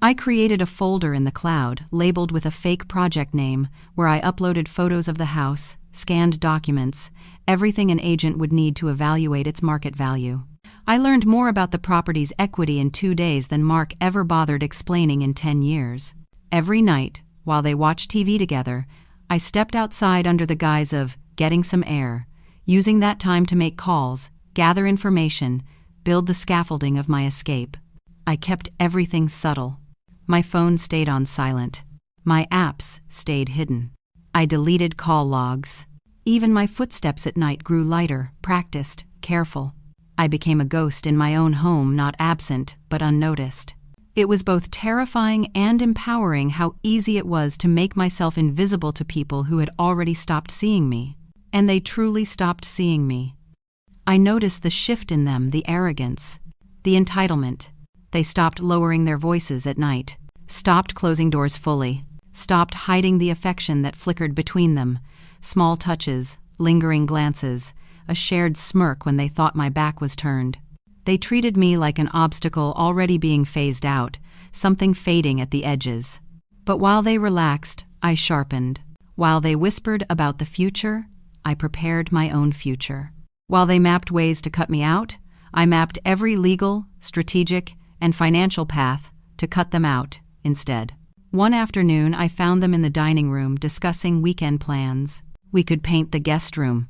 I created a folder in the cloud labeled with a fake project name where I uploaded photos of the house, scanned documents, everything an agent would need to evaluate its market value. I learned more about the property's equity in 2 days than Mark ever bothered explaining in 10 years. Every night, while they watched TV together, I stepped outside under the guise of getting some air, using that time to make calls, gather information, build the scaffolding of my escape. I kept everything subtle. My phone stayed on silent. My apps stayed hidden. I deleted call logs. Even my footsteps at night grew lighter, practiced, careful. I became a ghost in my own home, not absent, but unnoticed. It was both terrifying and empowering how easy it was to make myself invisible to people who had already stopped seeing me. And they truly stopped seeing me. I noticed the shift in them, the arrogance, the entitlement. They stopped lowering their voices at night, stopped closing doors fully, stopped hiding the affection that flickered between them, small touches, lingering glances, a shared smirk when they thought my back was turned. They treated me like an obstacle already being phased out, something fading at the edges. But while they relaxed, I sharpened. While they whispered about the future, I prepared my own future. While they mapped ways to cut me out, I mapped every legal, strategic, and financial path to cut them out instead. One afternoon, I found them in the dining room discussing weekend plans. We could paint the guest room,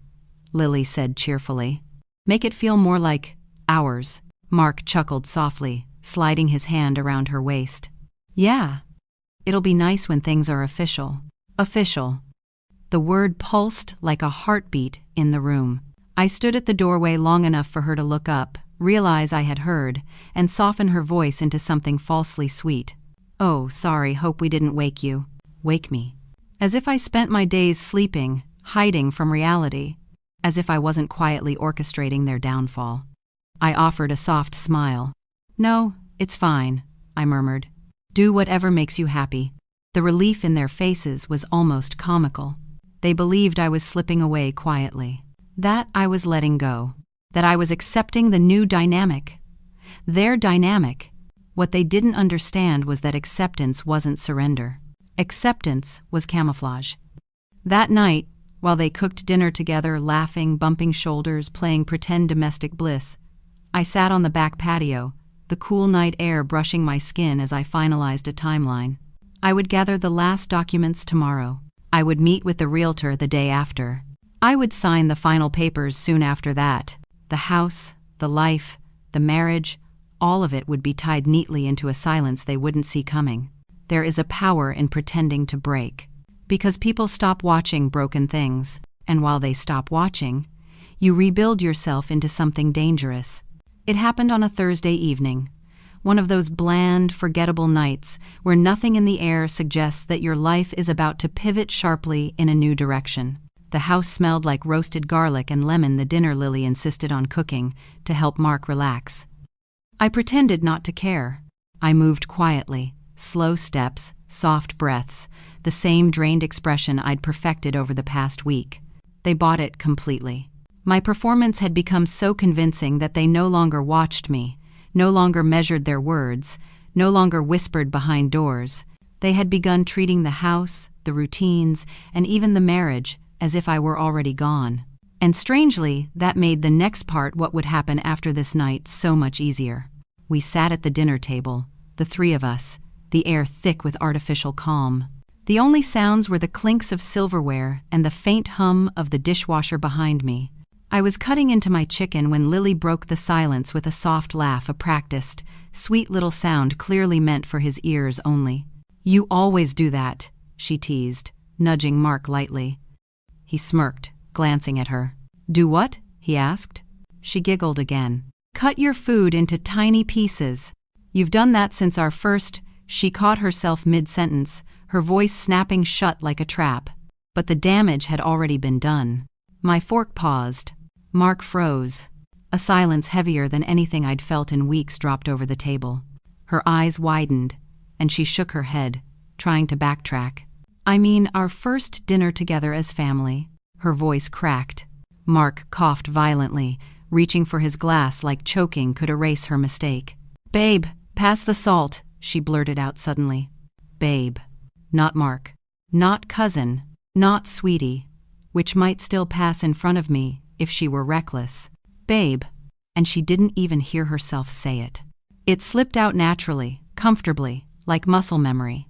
Lily said cheerfully. Make it feel more like ours. Mark chuckled softly, sliding his hand around her waist. Yeah. It'll be nice when things are official. Official. The word pulsed like a heartbeat in the room. I stood at the doorway long enough for her to look up, realize I had heard, and soften her voice into something falsely sweet. Oh, sorry, hope we didn't wake you. Wake me. As if I spent my days sleeping, hiding from reality. As if I wasn't quietly orchestrating their downfall. I offered a soft smile. No, it's fine, I murmured. Do whatever makes you happy. The relief in their faces was almost comical. They believed I was slipping away quietly. That I was letting go. That I was accepting the new dynamic. Their dynamic. What they didn't understand was that acceptance wasn't surrender. Acceptance was camouflage. That night, while they cooked dinner together, laughing, bumping shoulders, playing pretend domestic bliss, I sat on the back patio, the cool night air brushing my skin as I finalized a timeline. I would gather the last documents tomorrow. I would meet with the realtor the day after. I would sign the final papers soon after that. The house, the life, the marriage, all of it would be tied neatly into a silence they wouldn't see coming. There is a power in pretending to break. Because people stop watching broken things, and while they stop watching, you rebuild yourself into something dangerous. It happened on a Thursday evening, one of those bland, forgettable nights where nothing in the air suggests that your life is about to pivot sharply in a new direction. The house smelled like roasted garlic and lemon, the dinner Lily insisted on cooking to help Mark relax. I pretended not to care. I moved quietly, slow steps, soft breaths, the same drained expression I'd perfected over the past week. They bought it completely. My performance had become so convincing that they no longer watched me, no longer measured their words, no longer whispered behind doors. They had begun treating the house, the routines, and even the marriage as if I were already gone. And strangely, that made the next part, what would happen after this night, so much easier. We sat at the dinner table, the three of us, the air thick with artificial calm. The only sounds were the clinks of silverware and the faint hum of the dishwasher behind me. I was cutting into my chicken when Lily broke the silence with a soft laugh, a practiced, sweet little sound clearly meant for his ears only. You always do that, she teased, nudging Mark lightly. He smirked, glancing at her. Do what? He asked. She giggled again. Cut your food into tiny pieces. You've done that since our first. She caught herself mid-sentence, her voice snapping shut like a trap. But the damage had already been done. My fork paused. Mark froze. A silence heavier than anything I'd felt in weeks dropped over the table. Her eyes widened, and she shook her head, trying to backtrack. I mean, our first dinner together as family. Her voice cracked. Mark coughed violently, reaching for his glass like choking could erase her mistake. Babe, pass the salt, she blurted out suddenly. Babe. Not Mark. Not cousin. Not sweetie. Which might still pass in front of me if she were reckless. Babe. And she didn't even hear herself say it. It slipped out naturally, comfortably, like muscle memory.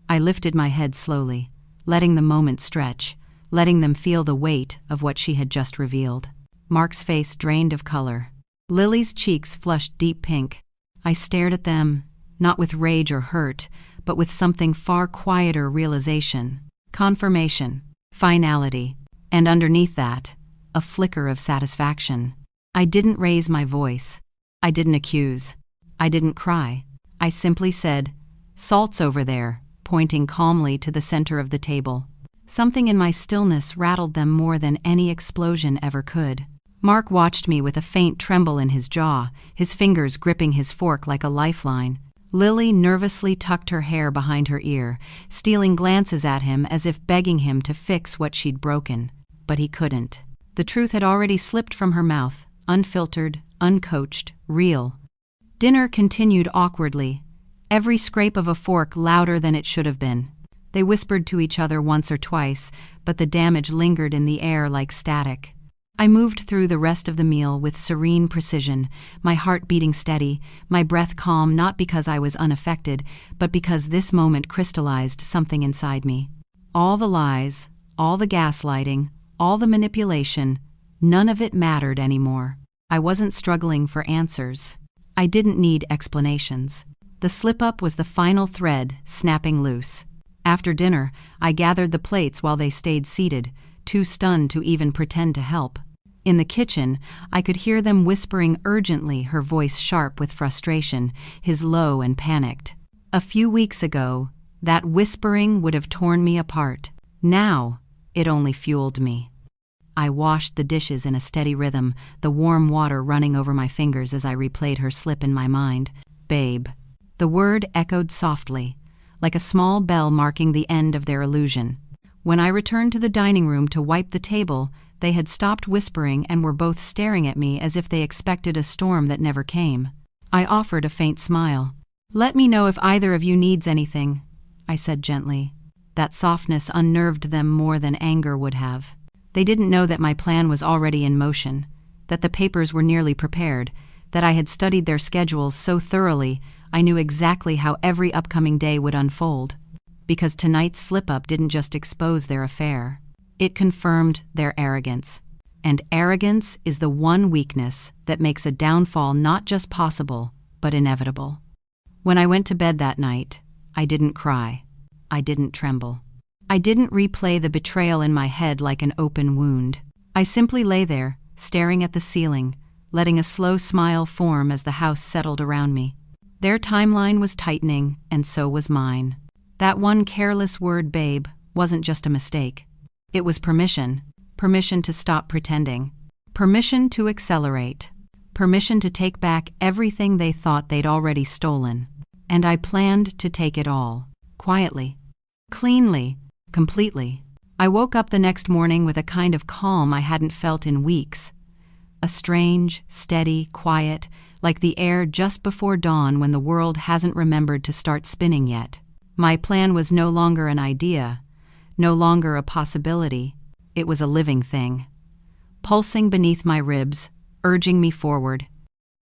I lifted my head slowly, letting the moment stretch, letting them feel the weight of what she had just revealed. Mark's face drained of color. Lily's cheeks flushed deep pink. I stared at them, not with rage or hurt, but with something far quieter: realization, confirmation, finality, and underneath that, a flicker of satisfaction. I didn't raise my voice. I didn't accuse. I didn't cry. I simply said, "Salt's over there," pointing calmly to the center of the table. Something in my stillness rattled them more than any explosion ever could. Mark watched me with a faint tremble in his jaw, his fingers gripping his fork like a lifeline. Lily nervously tucked her hair behind her ear, stealing glances at him as if begging him to fix what she'd broken. But he couldn't. The truth had already slipped from her mouth, unfiltered, uncoached, real. Dinner continued awkwardly, every scrape of a fork louder than it should have been. They whispered to each other once or twice, but the damage lingered in the air like static. I moved through the rest of the meal with serene precision, my heart beating steady, my breath calm, not because I was unaffected, but because this moment crystallized something inside me. All the lies, All the gaslighting, all the manipulation, none of it mattered anymore. I wasn't struggling for answers. I didn't need explanations. The slip-up was the final thread snapping loose. After dinner, I gathered the plates while they stayed seated, too stunned to even pretend to help. In the kitchen, I could hear them whispering urgently, her voice sharp with frustration, his low and panicked. A few weeks ago, that whispering would have torn me apart. Now, it only fueled me. I washed the dishes in a steady rhythm, the warm water running over my fingers as I replayed her slip in my mind. Babe. The word echoed softly, like a small bell marking the end of their illusion. When I returned to the dining room to wipe the table, they had stopped whispering and were both staring at me as if they expected a storm that never came. I offered a faint smile. "Let me know if either of you needs anything," I said gently. That softness unnerved them more than anger would have. They didn't know that my plan was already in motion, that the papers were nearly prepared, that I had studied their schedules so thoroughly I knew exactly how every upcoming day would unfold. Because tonight's slip-up didn't just expose their affair. It confirmed their arrogance. And arrogance is the one weakness that makes a downfall not just possible, but inevitable. When I went to bed that night, I didn't cry. I didn't tremble. I didn't replay the betrayal in my head like an open wound. I simply lay there, staring at the ceiling, letting a slow smile form as the house settled around me. Their timeline was tightening, and so was mine. That one careless word, babe, wasn't just a mistake. It was permission. Permission to stop pretending. Permission to accelerate. Permission to take back everything they thought they'd already stolen. And I planned to take it all. Quietly. Cleanly. Completely. I woke up the next morning with a kind of calm I hadn't felt in weeks. A strange, steady, quiet, like the air just before dawn when the world hasn't remembered to start spinning yet. My plan was no longer an idea, no longer a possibility. It was a living thing, pulsing beneath my ribs, urging me forward.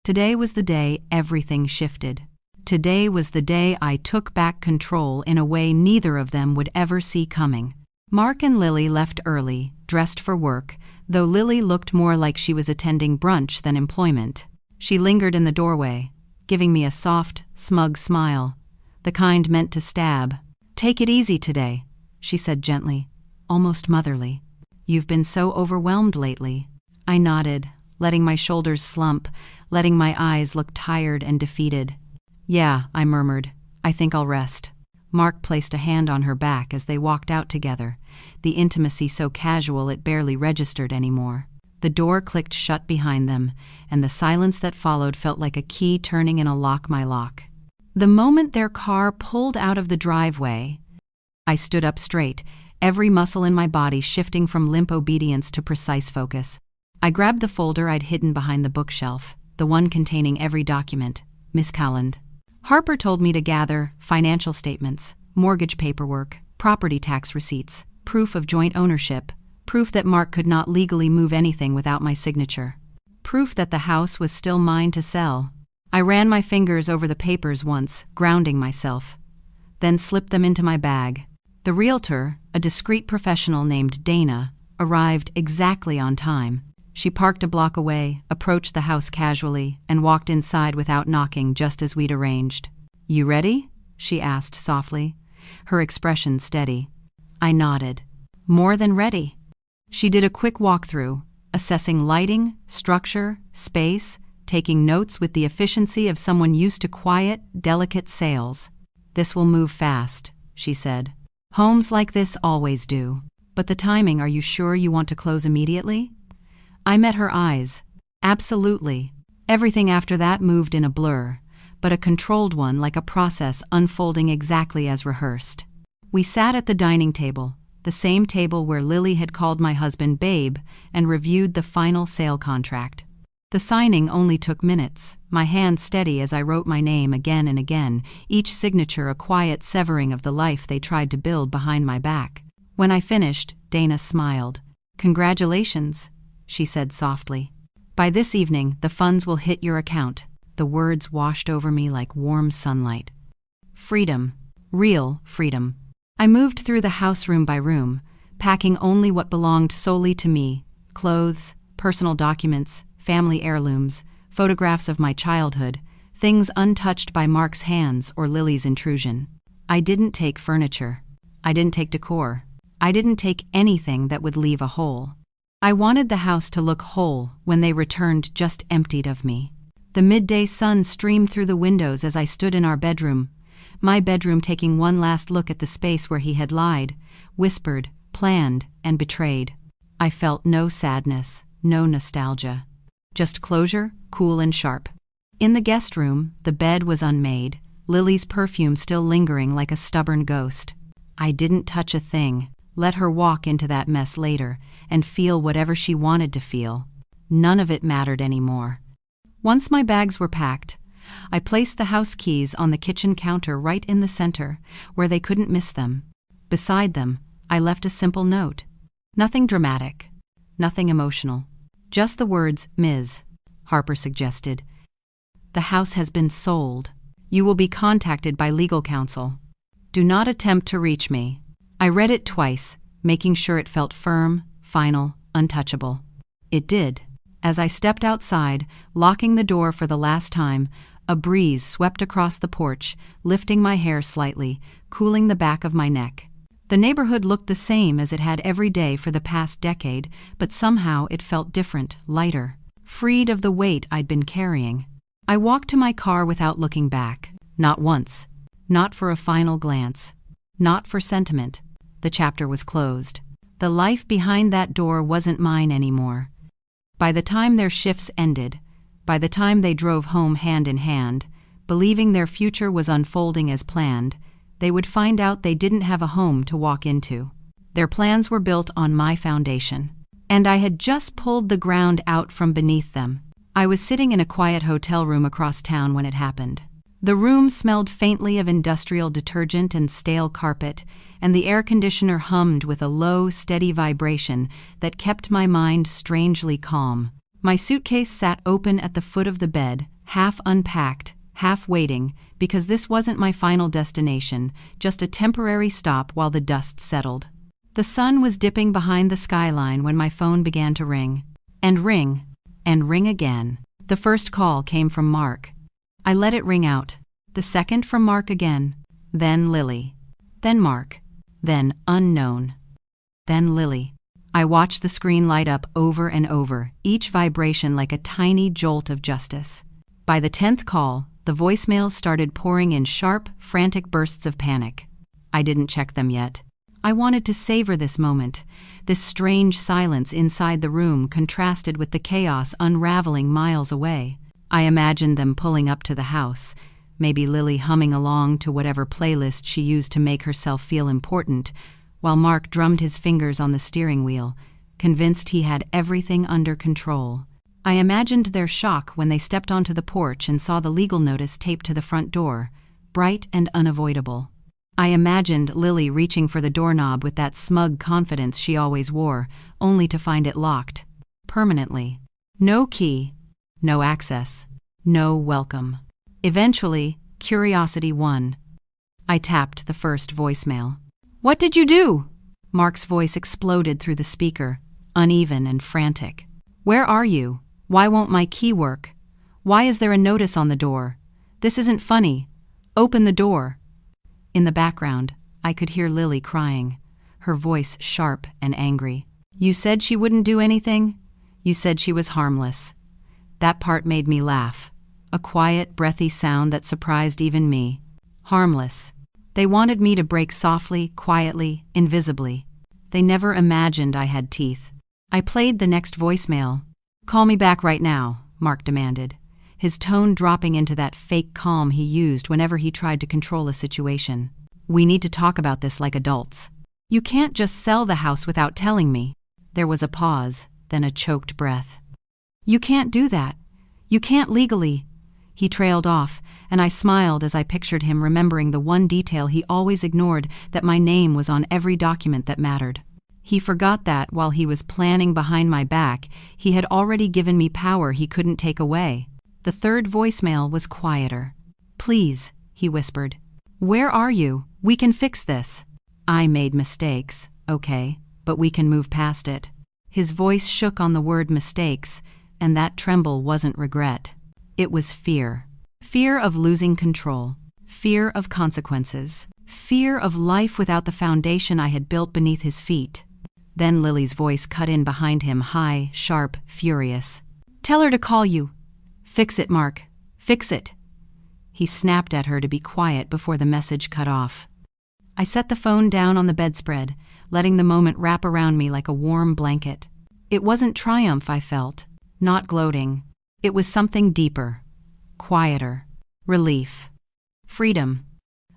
Today was the day everything shifted. Today was the day I took back control in a way neither of them would ever see coming. Mark and Lily left early, dressed for work, though Lily looked more like she was attending brunch than employment. She lingered in the doorway, giving me a soft, smug smile, the kind meant to stab. "Take it easy today," she said gently, almost motherly. "You've been so overwhelmed lately." I nodded, letting my shoulders slump, letting my eyes look tired and defeated. "Yeah," I murmured. "I think I'll rest." Mark placed a hand on her back as they walked out together, the intimacy so casual it barely registered anymore. The door clicked shut behind them, and the silence that followed felt like a key turning in a lock my lock. The moment their car pulled out of the driveway, I stood up straight, every muscle in my body shifting from limp obedience to precise focus. I grabbed the folder I'd hidden behind the bookshelf, the one containing every document. Miss Calland. Harper told me to gather financial statements, mortgage paperwork, property tax receipts, proof of joint ownership, proof that Mark could not legally move anything without my signature, proof that the house was still mine to sell. I ran my fingers over the papers once, grounding myself, then slipped them into my bag. The realtor, a discreet professional named Dana, arrived exactly on time. She parked a block away, approached the house casually, and walked inside without knocking just as we'd arranged. "You ready?" she asked softly, her expression steady. I nodded. "More than ready." She did a quick walkthrough, assessing lighting, structure, space, taking notes with the efficiency of someone used to quiet, delicate sales. "This will move fast," she said. "Homes like this always do. But the timing, are you sure you want to close immediately?" I met her eyes. Absolutely. Everything after that moved in a blur, but a controlled one, like a process unfolding exactly as rehearsed. We sat at the dining table, the same table where Lily had called my husband Babe, and reviewed the final sale contract. The signing only took minutes, my hand steady as I wrote my name again and again, each signature a quiet severing of the life they tried to build behind my back. When I finished, Dana smiled. "Congratulations," she said softly. "By this evening, the funds will hit your account." The words washed over me like warm sunlight. Freedom. Real freedom. I moved through the house room by room, packing only what belonged solely to me: clothes, personal documents, family heirlooms, photographs of my childhood, things untouched by Mark's hands or Lily's intrusion. I didn't take furniture. I didn't take decor. I didn't take anything that would leave a hole. I wanted the house to look whole when they returned, just emptied of me. The midday sun streamed through the windows as I stood in our bedroom, my bedroom, taking one last look at the space where he had lied, whispered, planned, and betrayed. I felt no sadness, no nostalgia. Just closure, cool and sharp. In the guest room, the bed was unmade, Lily's perfume still lingering like a stubborn ghost. I didn't touch a thing, let her walk into that mess later and feel whatever she wanted to feel. None of it mattered anymore. Once my bags were packed, I placed the house keys on the kitchen counter right in the center, where they couldn't miss them. Beside them, I left a simple note. Nothing dramatic, nothing emotional. Just the words, "Ms. Harper suggested. The house has been sold. You will be contacted by legal counsel. Do not attempt to reach me." I read it twice, making sure it felt firm, final, untouchable. It did. As I stepped outside, locking the door for the last time, a breeze swept across the porch, lifting my hair slightly, cooling the back of my neck. The neighborhood looked the same as it had every day for the past decade, but somehow it felt different, lighter, freed of the weight I'd been carrying. I walked to my car without looking back. Not once. Not for a final glance. Not for sentiment. The chapter was closed. The life behind that door wasn't mine anymore. By the time their shifts ended, by the time they drove home hand in hand, believing their future was unfolding as planned, they would find out they didn't have a home to walk into. Their plans were built on my foundation, and I had just pulled the ground out from beneath them. I was sitting in a quiet hotel room across town when it happened. The room smelled faintly of industrial detergent and stale carpet, and the air conditioner hummed with a low, steady vibration that kept my mind strangely calm. My suitcase sat open at the foot of the bed, half unpacked, half waiting, because this wasn't my final destination, just a temporary stop while the dust settled. The sun was dipping behind the skyline when my phone began to ring. And ring. And ring again. The first call came from Mark. I let it ring out. The second from Mark again. Then Lily. Then Mark. Then unknown. Then Lily. I watched the screen light up over and over, each vibration like a tiny jolt of justice. By the 10th call, the voicemails started pouring in sharp, frantic bursts of panic. I didn't check them yet. I wanted to savor this moment. This strange silence inside the room contrasted with the chaos unraveling miles away. I imagined them pulling up to the house, maybe Lily humming along to whatever playlist she used to make herself feel important, while Mark drummed his fingers on the steering wheel, convinced he had everything under control. I imagined their shock when they stepped onto the porch and saw the legal notice taped to the front door, bright and unavoidable. I imagined Lily reaching for the doorknob with that smug confidence she always wore, only to find it locked. Permanently. No key. No access. No welcome. Eventually, curiosity won. I tapped the first voicemail. "What did you do?" Mark's voice exploded through the speaker, uneven and frantic. "Where are you? Why won't my key work? Why is there a notice on the door? This isn't funny. Open the door." In the background, I could hear Lily crying, her voice sharp and angry. "You said she wouldn't do anything? You said she was harmless." That part made me laugh, a quiet, breathy sound that surprised even me. Harmless. They wanted me to break softly, quietly, invisibly. They never imagined I had teeth. I played the next voicemail. "Call me back right now," Mark demanded, his tone dropping into that fake calm he used whenever he tried to control a situation. "We need to talk about this like adults. You can't just sell the house without telling me." There was a pause, then a choked breath. "You can't do that. You can't legally." He trailed off, and I smiled as I pictured him remembering the one detail he always ignored, that my name was on every document that mattered. He forgot that while he was planning behind my back, he had already given me power he couldn't take away. The third voicemail was quieter. "Please," he whispered. "Where are you? We can fix this." "I made mistakes, okay. but we can move past it." His voice shook on the word mistakes, and that tremble wasn't regret. It was fear. Fear of losing control. Fear of consequences. Fear of life without the foundation I had built beneath his feet. Then Lily's voice cut in behind him, high, sharp, furious. "Tell her to call you. Fix it, Mark. Fix it." He snapped at her to be quiet before the message cut off. I set the phone down on the bedspread, letting the moment wrap around me like a warm blanket. It wasn't triumph I felt, not gloating. It was something deeper, quieter, relief, freedom,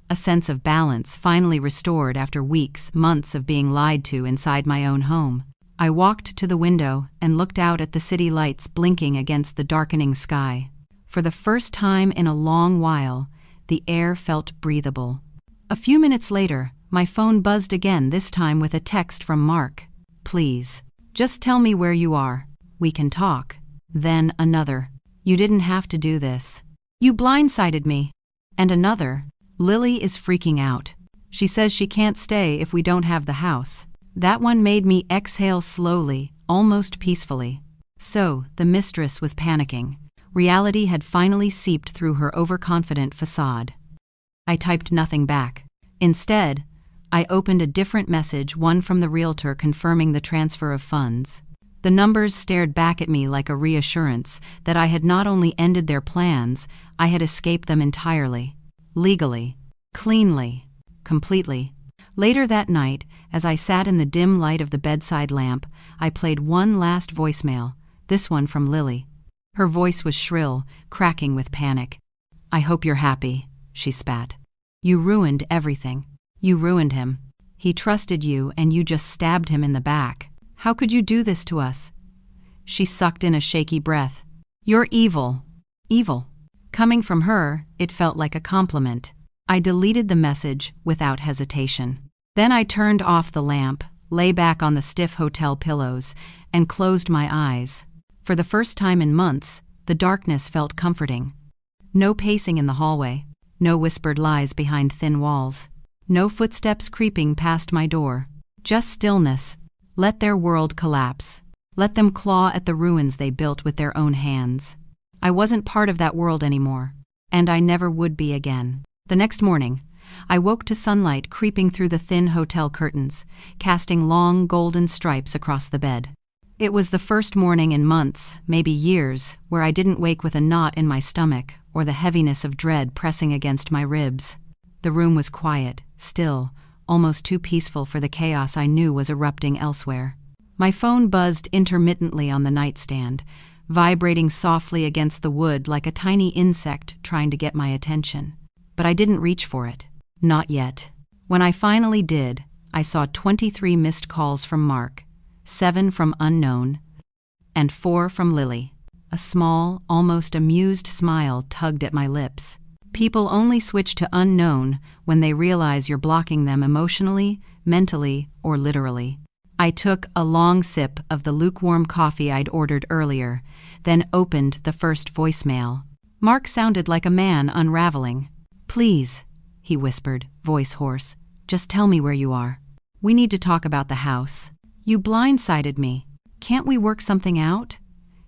a sense of balance finally restored after weeks, months of being lied to inside my own home. I walked to the window and looked out at the city lights blinking against the darkening sky. For the first time in a long while, the air felt breathable. A few minutes later, my phone buzzed again, this time with a text from Mark. "Please, just tell me where you are. We can talk." Then another. "You didn't have to do this. You blindsided me." And another. "Lily is freaking out. She says she can't stay if we don't have the house." That one made me exhale slowly, almost peacefully. So, the mistress was panicking. Reality had finally seeped through her overconfident facade. I typed nothing back. Instead, I opened a different message, one from the realtor confirming the transfer of funds. The numbers stared back at me like a reassurance that I had not only ended their plans, I had escaped them entirely. Legally. Cleanly. Completely. Later that night, as I sat in the dim light of the bedside lamp, I played one last voicemail, this one from Lily. Her voice was shrill, cracking with panic. "I hope you're happy," she spat. "You ruined everything. You ruined him. He trusted you and you just stabbed him in the back. How could you do this to us?" She sucked in a shaky breath. "You're evil. Evil." Coming from her, it felt like a compliment. I deleted the message without hesitation. Then I turned off the lamp, lay back on the stiff hotel pillows, and closed my eyes. For the first time in months, the darkness felt comforting. No pacing in the hallway, no whispered lies behind thin walls, no footsteps creeping past my door. Just stillness. Let their world collapse. Let them claw at the ruins they built with their own hands. I wasn't part of that world anymore, and I never would be again. The next morning, I woke to sunlight creeping through the thin hotel curtains, casting long golden stripes across the bed. It was the first morning in months, maybe years, where I didn't wake with a knot in my stomach or the heaviness of dread pressing against my ribs. The room was quiet, still, almost too peaceful for the chaos I knew was erupting elsewhere. My phone buzzed intermittently on the nightstand, vibrating softly against the wood like a tiny insect trying to get my attention. But I didn't reach for it. Not yet. When I finally did, I saw 23 missed calls from Mark, 7 from unknown, and 4 from Lily. A small, almost amused smile tugged at my lips. People only switch to unknown when they realize you're blocking them emotionally, mentally, or literally. I took a long sip of the lukewarm coffee I'd ordered earlier, then opened the first voicemail. Mark sounded like a man unraveling. "Please," he whispered, voice hoarse, "just tell me where you are. We need to talk about the house. You blindsided me. Can't we work something out?"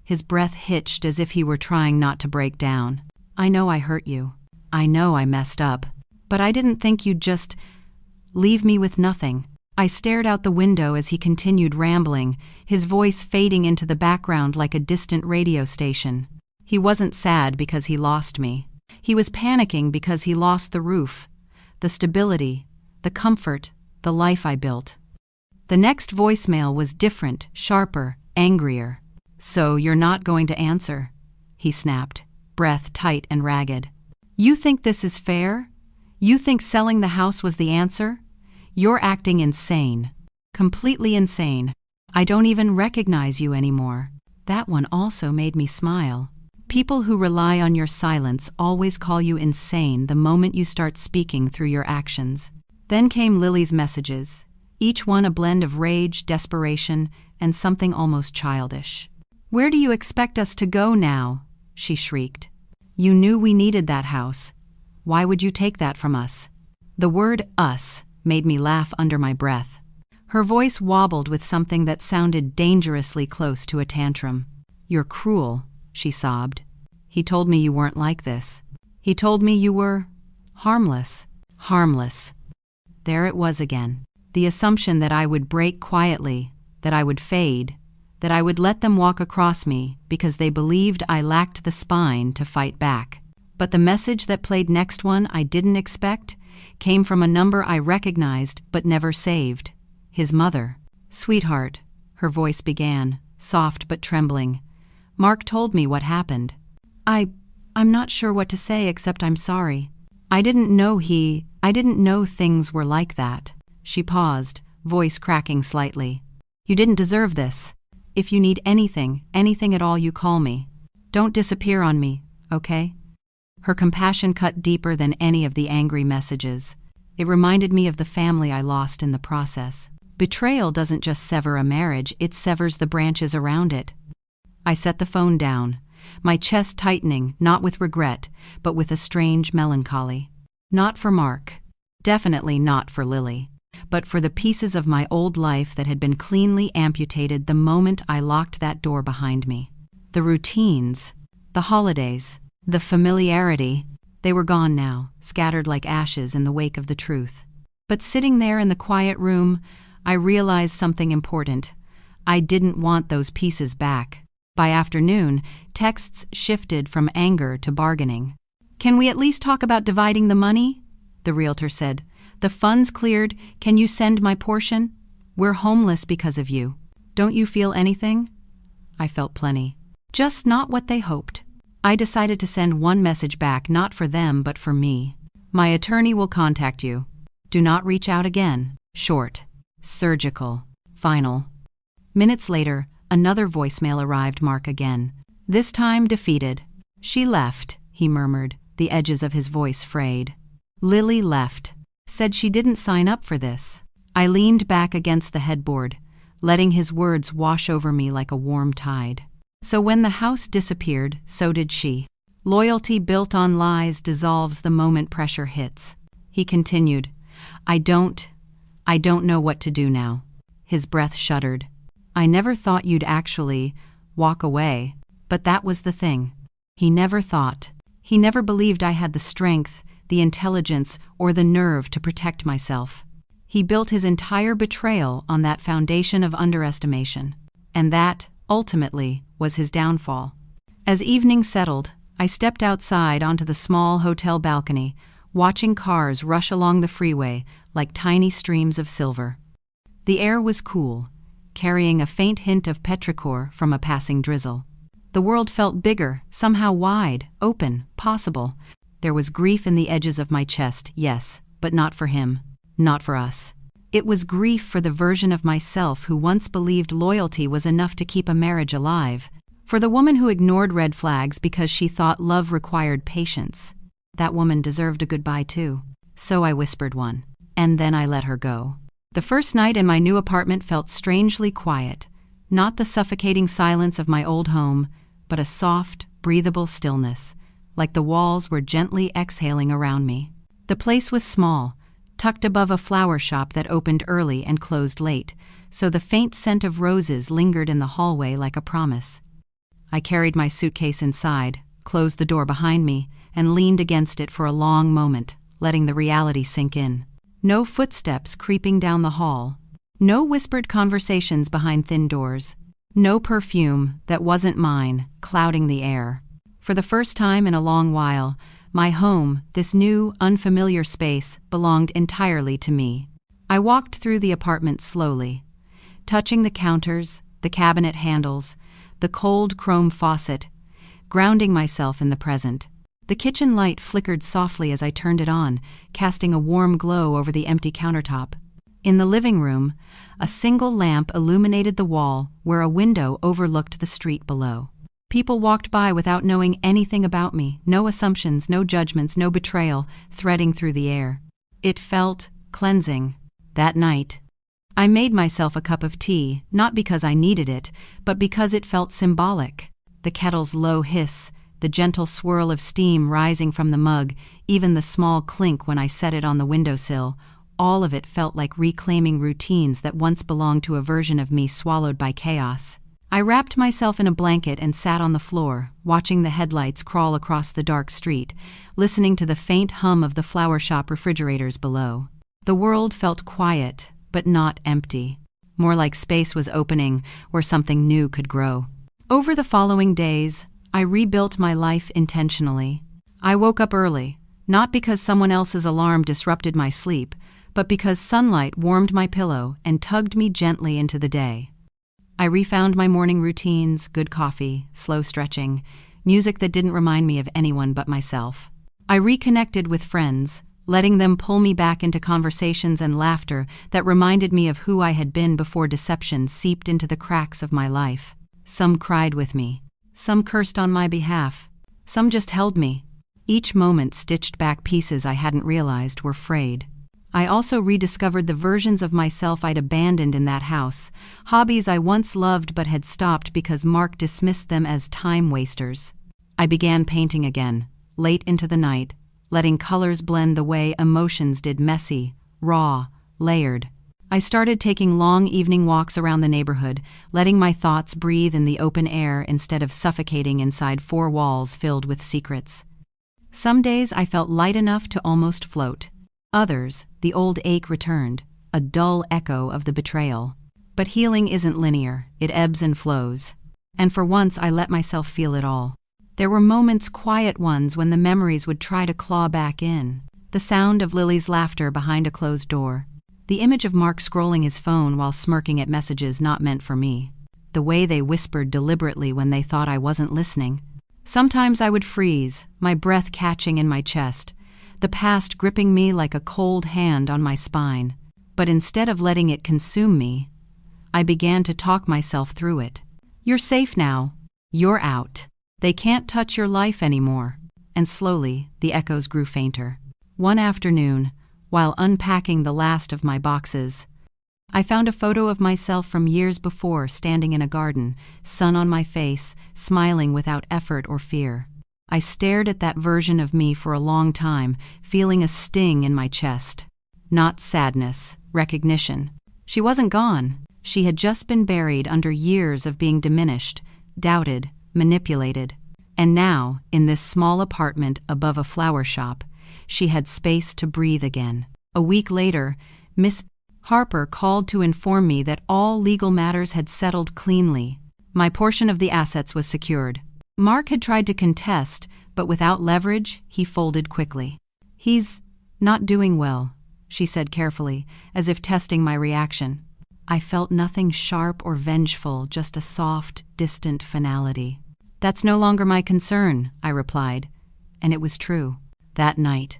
His breath hitched as if he were trying not to break down. "I know I hurt you. I know I messed up. But I didn't think you'd just leave me with nothing." I stared out the window as he continued rambling, his voice fading into the background like a distant radio station. He wasn't sad because he lost me. He was panicking because he lost the roof, the stability, the comfort, the life I built. The next voicemail was different, sharper, angrier. "So you're not going to answer?" he snapped, breath tight and ragged. "You think this is fair? You think selling the house was the answer? You're acting insane. Completely insane. I don't even recognize you anymore." That one also made me smile. People who rely on your silence always call you insane the moment you start speaking through your actions. Then came Lily's messages, each one a blend of rage, desperation, and something almost childish. "Where do you expect us to go now?" she shrieked. "You knew we needed that house. Why would you take that from us?" The word "us" made me laugh under my breath. Her voice wobbled with something that sounded dangerously close to a tantrum. "You're cruel," she sobbed. "He told me you weren't like this. He told me you were harmless." Harmless. There it was again. The assumption that I would break quietly, that I would fade, that I would let them walk across me because they believed I lacked the spine to fight back. But the message that played next one I didn't expect came from a number I recognized but never saved. His mother. "Sweetheart," her voice began, soft but trembling. "Mark told me what happened. I'm not sure what to say except I'm sorry. I didn't know things were like that." She paused, voice cracking slightly. "You didn't deserve this. If you need anything at all, you call me. Don't disappear on me, okay?" Her compassion cut deeper than any of the angry messages. It reminded me of the family I lost in the process. Betrayal doesn't just sever a marriage, it severs the branches around it. I set the phone down, my chest tightening, not with regret, but with a strange melancholy. Not for Mark. Definitely not for Lily. But for the pieces of my old life that had been cleanly amputated the moment I locked that door behind me. The routines, the holidays, the familiarity, they were gone now, scattered like ashes in the wake of the truth. But sitting there in the quiet room, I realized something important. I didn't want those pieces back. By afternoon, texts shifted from anger to bargaining. "Can we at least talk about dividing the money?" the realtor said. "The funds cleared. Can you send my portion? We're homeless because of you. Don't you feel anything?" I felt plenty. Just not what they hoped. I decided to send one message back, not for them, but for me. "My attorney will contact you. Do not reach out again." Short. Surgical. Final. Minutes later, another voicemail arrived. Mark again. This time defeated. "She left," he murmured, the edges of his voice frayed. "Lily left. Said she didn't sign up for this." I leaned back against the headboard, letting his words wash over me like a warm tide. So when the house disappeared, so did she. Loyalty built on lies dissolves the moment pressure hits. He continued, I don't know what to do now." His breath shuddered. "I never thought you'd actually walk away." But that was the thing. He never thought. He never believed I had the strength, the intelligence, or the nerve to protect myself. He built his entire betrayal on that foundation of underestimation. And that, ultimately, was his downfall. As evening settled, I stepped outside onto the small hotel balcony, watching cars rush along the freeway like tiny streams of silver. The air was cool, carrying a faint hint of petrichor from a passing drizzle. The world felt bigger, somehow wide, open, possible. There was grief in the edges of my chest, yes, but not for him, not for us. It was grief for the version of myself who once believed loyalty was enough to keep a marriage alive, for the woman who ignored red flags because she thought love required patience. That woman deserved a goodbye too. So I whispered one, and then I let her go. The first night in my new apartment felt strangely quiet, not the suffocating silence of my old home, but a soft, breathable stillness, like the walls were gently exhaling around me. The place was small, tucked above a flower shop that opened early and closed late, so the faint scent of roses lingered in the hallway like a promise. I carried my suitcase inside, closed the door behind me, and leaned against it for a long moment, letting the reality sink in. No footsteps creeping down the hall. No whispered conversations behind thin doors. No perfume that wasn't mine, clouding the air. For the first time in a long while, my home, this new, unfamiliar space, belonged entirely to me. I walked through the apartment slowly, touching the counters, the cabinet handles, the cold chrome faucet, grounding myself in the present. The kitchen light flickered softly as I turned it on, casting a warm glow over the empty countertop. In the living room, a single lamp illuminated the wall where a window overlooked the street below. People walked by without knowing anything about me, no assumptions, no judgments, no betrayal, threading through the air. It felt cleansing. That night, I made myself a cup of tea, not because I needed it, but because it felt symbolic. The kettle's low hiss, the gentle swirl of steam rising from the mug, even the small clink when I set it on the windowsill, all of it felt like reclaiming routines that once belonged to a version of me swallowed by chaos. I wrapped myself in a blanket and sat on the floor, watching the headlights crawl across the dark street, listening to the faint hum of the flower shop refrigerators below. The world felt quiet, but not empty. More like space was opening where something new could grow. Over the following days, I rebuilt my life intentionally. I woke up early, not because someone else's alarm disrupted my sleep, but because sunlight warmed my pillow and tugged me gently into the day. I refound my morning routines, good coffee, slow stretching, music that didn't remind me of anyone but myself. I reconnected with friends, letting them pull me back into conversations and laughter that reminded me of who I had been before deception seeped into the cracks of my life. Some cried with me. Some cursed on my behalf. Some just held me. Each moment stitched back pieces I hadn't realized were frayed. I also rediscovered the versions of myself I'd abandoned in that house, hobbies I once loved but had stopped because Mark dismissed them as time wasters. I began painting again, late into the night, letting colors blend the way emotions did, messy, raw, layered. I started taking long evening walks around the neighborhood, letting my thoughts breathe in the open air instead of suffocating inside four walls filled with secrets. Some days I felt light enough to almost float. Others, the old ache returned, a dull echo of the betrayal. But healing isn't linear, it ebbs and flows. And for once I let myself feel it all. There were moments, quiet ones, when the memories would try to claw back in. The sound of Lily's laughter behind a closed door. The image of Mark scrolling his phone while smirking at messages not meant for me. The way they whispered deliberately when they thought I wasn't listening. Sometimes I would freeze, my breath catching in my chest, the past gripping me like a cold hand on my spine. But instead of letting it consume me, I began to talk myself through it. You're safe now. You're out. They can't touch your life anymore. And slowly, the echoes grew fainter. One afternoon, while unpacking the last of my boxes, I found a photo of myself from years before, standing in a garden, sun on my face, smiling without effort or fear. I stared at that version of me for a long time, feeling a sting in my chest. Not sadness, recognition. She wasn't gone. She had just been buried under years of being diminished, doubted, manipulated. And now, in this small apartment above a flower shop, she had space to breathe again. A week later, Miss Harper called to inform me that all legal matters had settled cleanly. My portion of the assets was secured. Mark had tried to contest, but without leverage, he folded quickly. He's not doing well, she said carefully, as if testing my reaction. I felt nothing sharp or vengeful, just a soft, distant finality. That's no longer my concern, I replied. And it was true. That night,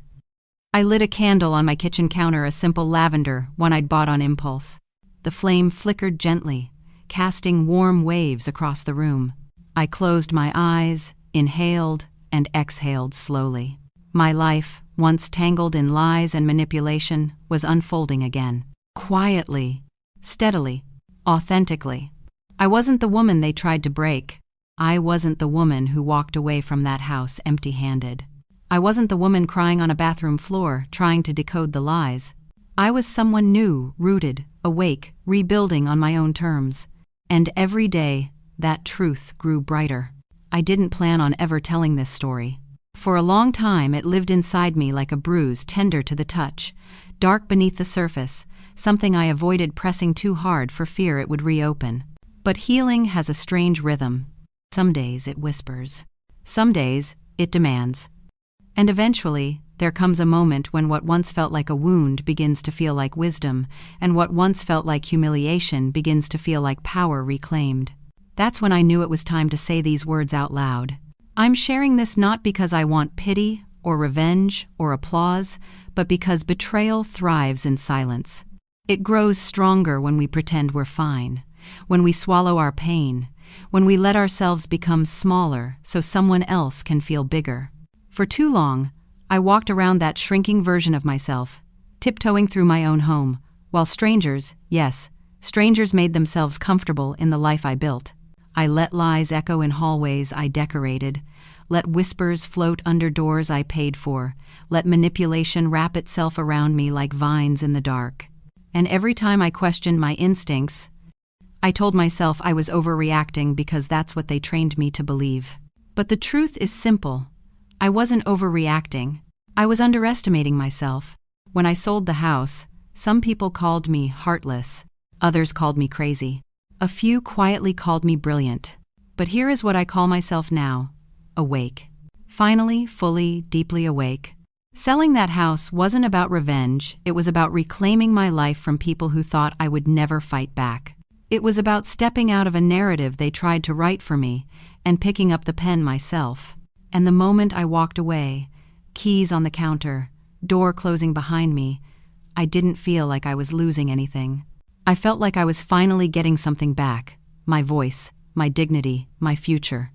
I lit a candle on my kitchen counter, a simple lavender, one I'd bought on impulse. The flame flickered gently, casting warm waves across the room. I closed my eyes, inhaled, and exhaled slowly. My life, once tangled in lies and manipulation, was unfolding again. Quietly, steadily, authentically. I wasn't the woman they tried to break. I wasn't the woman who walked away from that house empty-handed. I wasn't the woman crying on a bathroom floor, trying to decode the lies. I was someone new, rooted, awake, rebuilding on my own terms. And every day, that truth grew brighter. I didn't plan on ever telling this story. For a long time, it lived inside me like a bruise, tender to the touch, dark beneath the surface, something I avoided pressing too hard for fear it would reopen. But healing has a strange rhythm. Some days it whispers. Some days it demands. And eventually, there comes a moment when what once felt like a wound begins to feel like wisdom, and what once felt like humiliation begins to feel like power reclaimed. That's when I knew it was time to say these words out loud. I'm sharing this not because I want pity or revenge or applause, but because betrayal thrives in silence. It grows stronger when we pretend we're fine, when we swallow our pain, when we let ourselves become smaller so someone else can feel bigger. For too long, I walked around that shrinking version of myself, tiptoeing through my own home, while strangers, yes, strangers made themselves comfortable in the life I built. I let lies echo in hallways I decorated, let whispers float under doors I paid for, let manipulation wrap itself around me like vines in the dark. And every time I questioned my instincts, I told myself I was overreacting because that's what they trained me to believe. But the truth is simple. I wasn't overreacting. I was underestimating myself. When I sold the house, some people called me heartless. Others called me crazy. A few quietly called me brilliant. But here is what I call myself now: awake. Finally, fully, deeply awake. Selling that house wasn't about revenge. It was about reclaiming my life from people who thought I would never fight back. It was about stepping out of a narrative they tried to write for me and picking up the pen myself. And the moment I walked away, keys on the counter, door closing behind me, I didn't feel like I was losing anything. I felt like I was finally getting something back: my voice, my dignity, my future.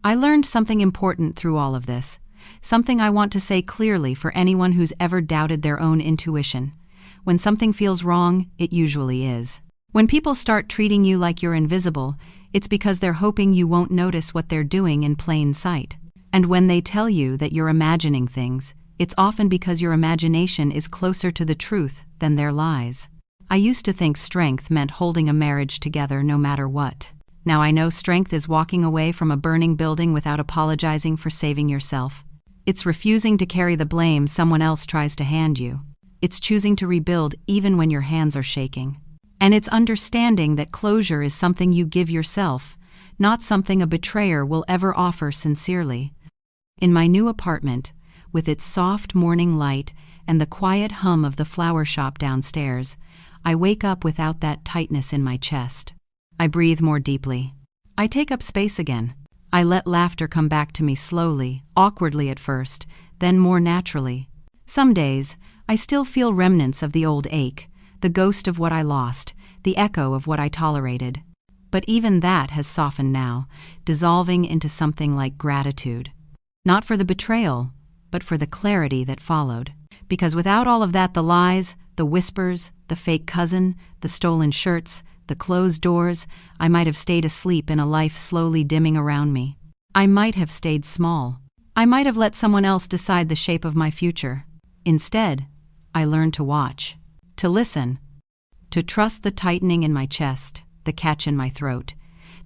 I learned something important through all of this, something I want to say clearly for anyone who's ever doubted their own intuition. When something feels wrong, it usually is. When people start treating you like you're invisible, it's because they're hoping you won't notice what they're doing in plain sight. And when they tell you that you're imagining things, it's often because your imagination is closer to the truth than their lies. I used to think strength meant holding a marriage together no matter what. Now I know strength is walking away from a burning building without apologizing for saving yourself. It's refusing to carry the blame someone else tries to hand you. It's choosing to rebuild even when your hands are shaking. And it's understanding that closure is something you give yourself, not something a betrayer will ever offer sincerely. In my new apartment, with its soft morning light and the quiet hum of the flower shop downstairs, I wake up without that tightness in my chest. I breathe more deeply. I take up space again. I let laughter come back to me slowly, awkwardly at first, then more naturally. Some days, I still feel remnants of the old ache, the ghost of what I lost, the echo of what I tolerated. But even that has softened now, dissolving into something like gratitude. Not for the betrayal, but for the clarity that followed. Because without all of that, the lies, the whispers, the fake cousin, the stolen shirts, the closed doors, I might have stayed asleep in a life slowly dimming around me. I might have stayed small. I might have let someone else decide the shape of my future. Instead, I learned to watch, to listen, to trust the tightening in my chest, the catch in my throat,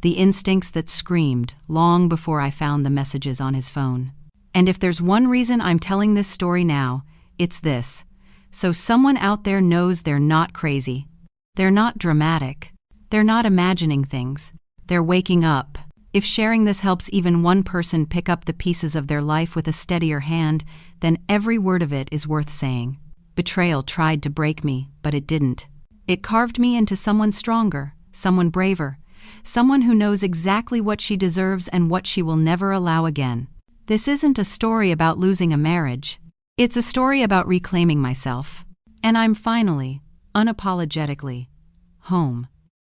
the instincts that screamed long before I found the messages on his phone. And if there's one reason I'm telling this story now, it's this: so someone out there knows they're not crazy. They're not dramatic. They're not imagining things. They're waking up. If sharing this helps even one person pick up the pieces of their life with a steadier hand, then every word of it is worth saying. Betrayal tried to break me, but it didn't. It carved me into someone stronger, someone braver, someone who knows exactly what she deserves and what she will never allow again. This isn't a story about losing a marriage. It's a story about reclaiming myself. And I'm finally, unapologetically, home.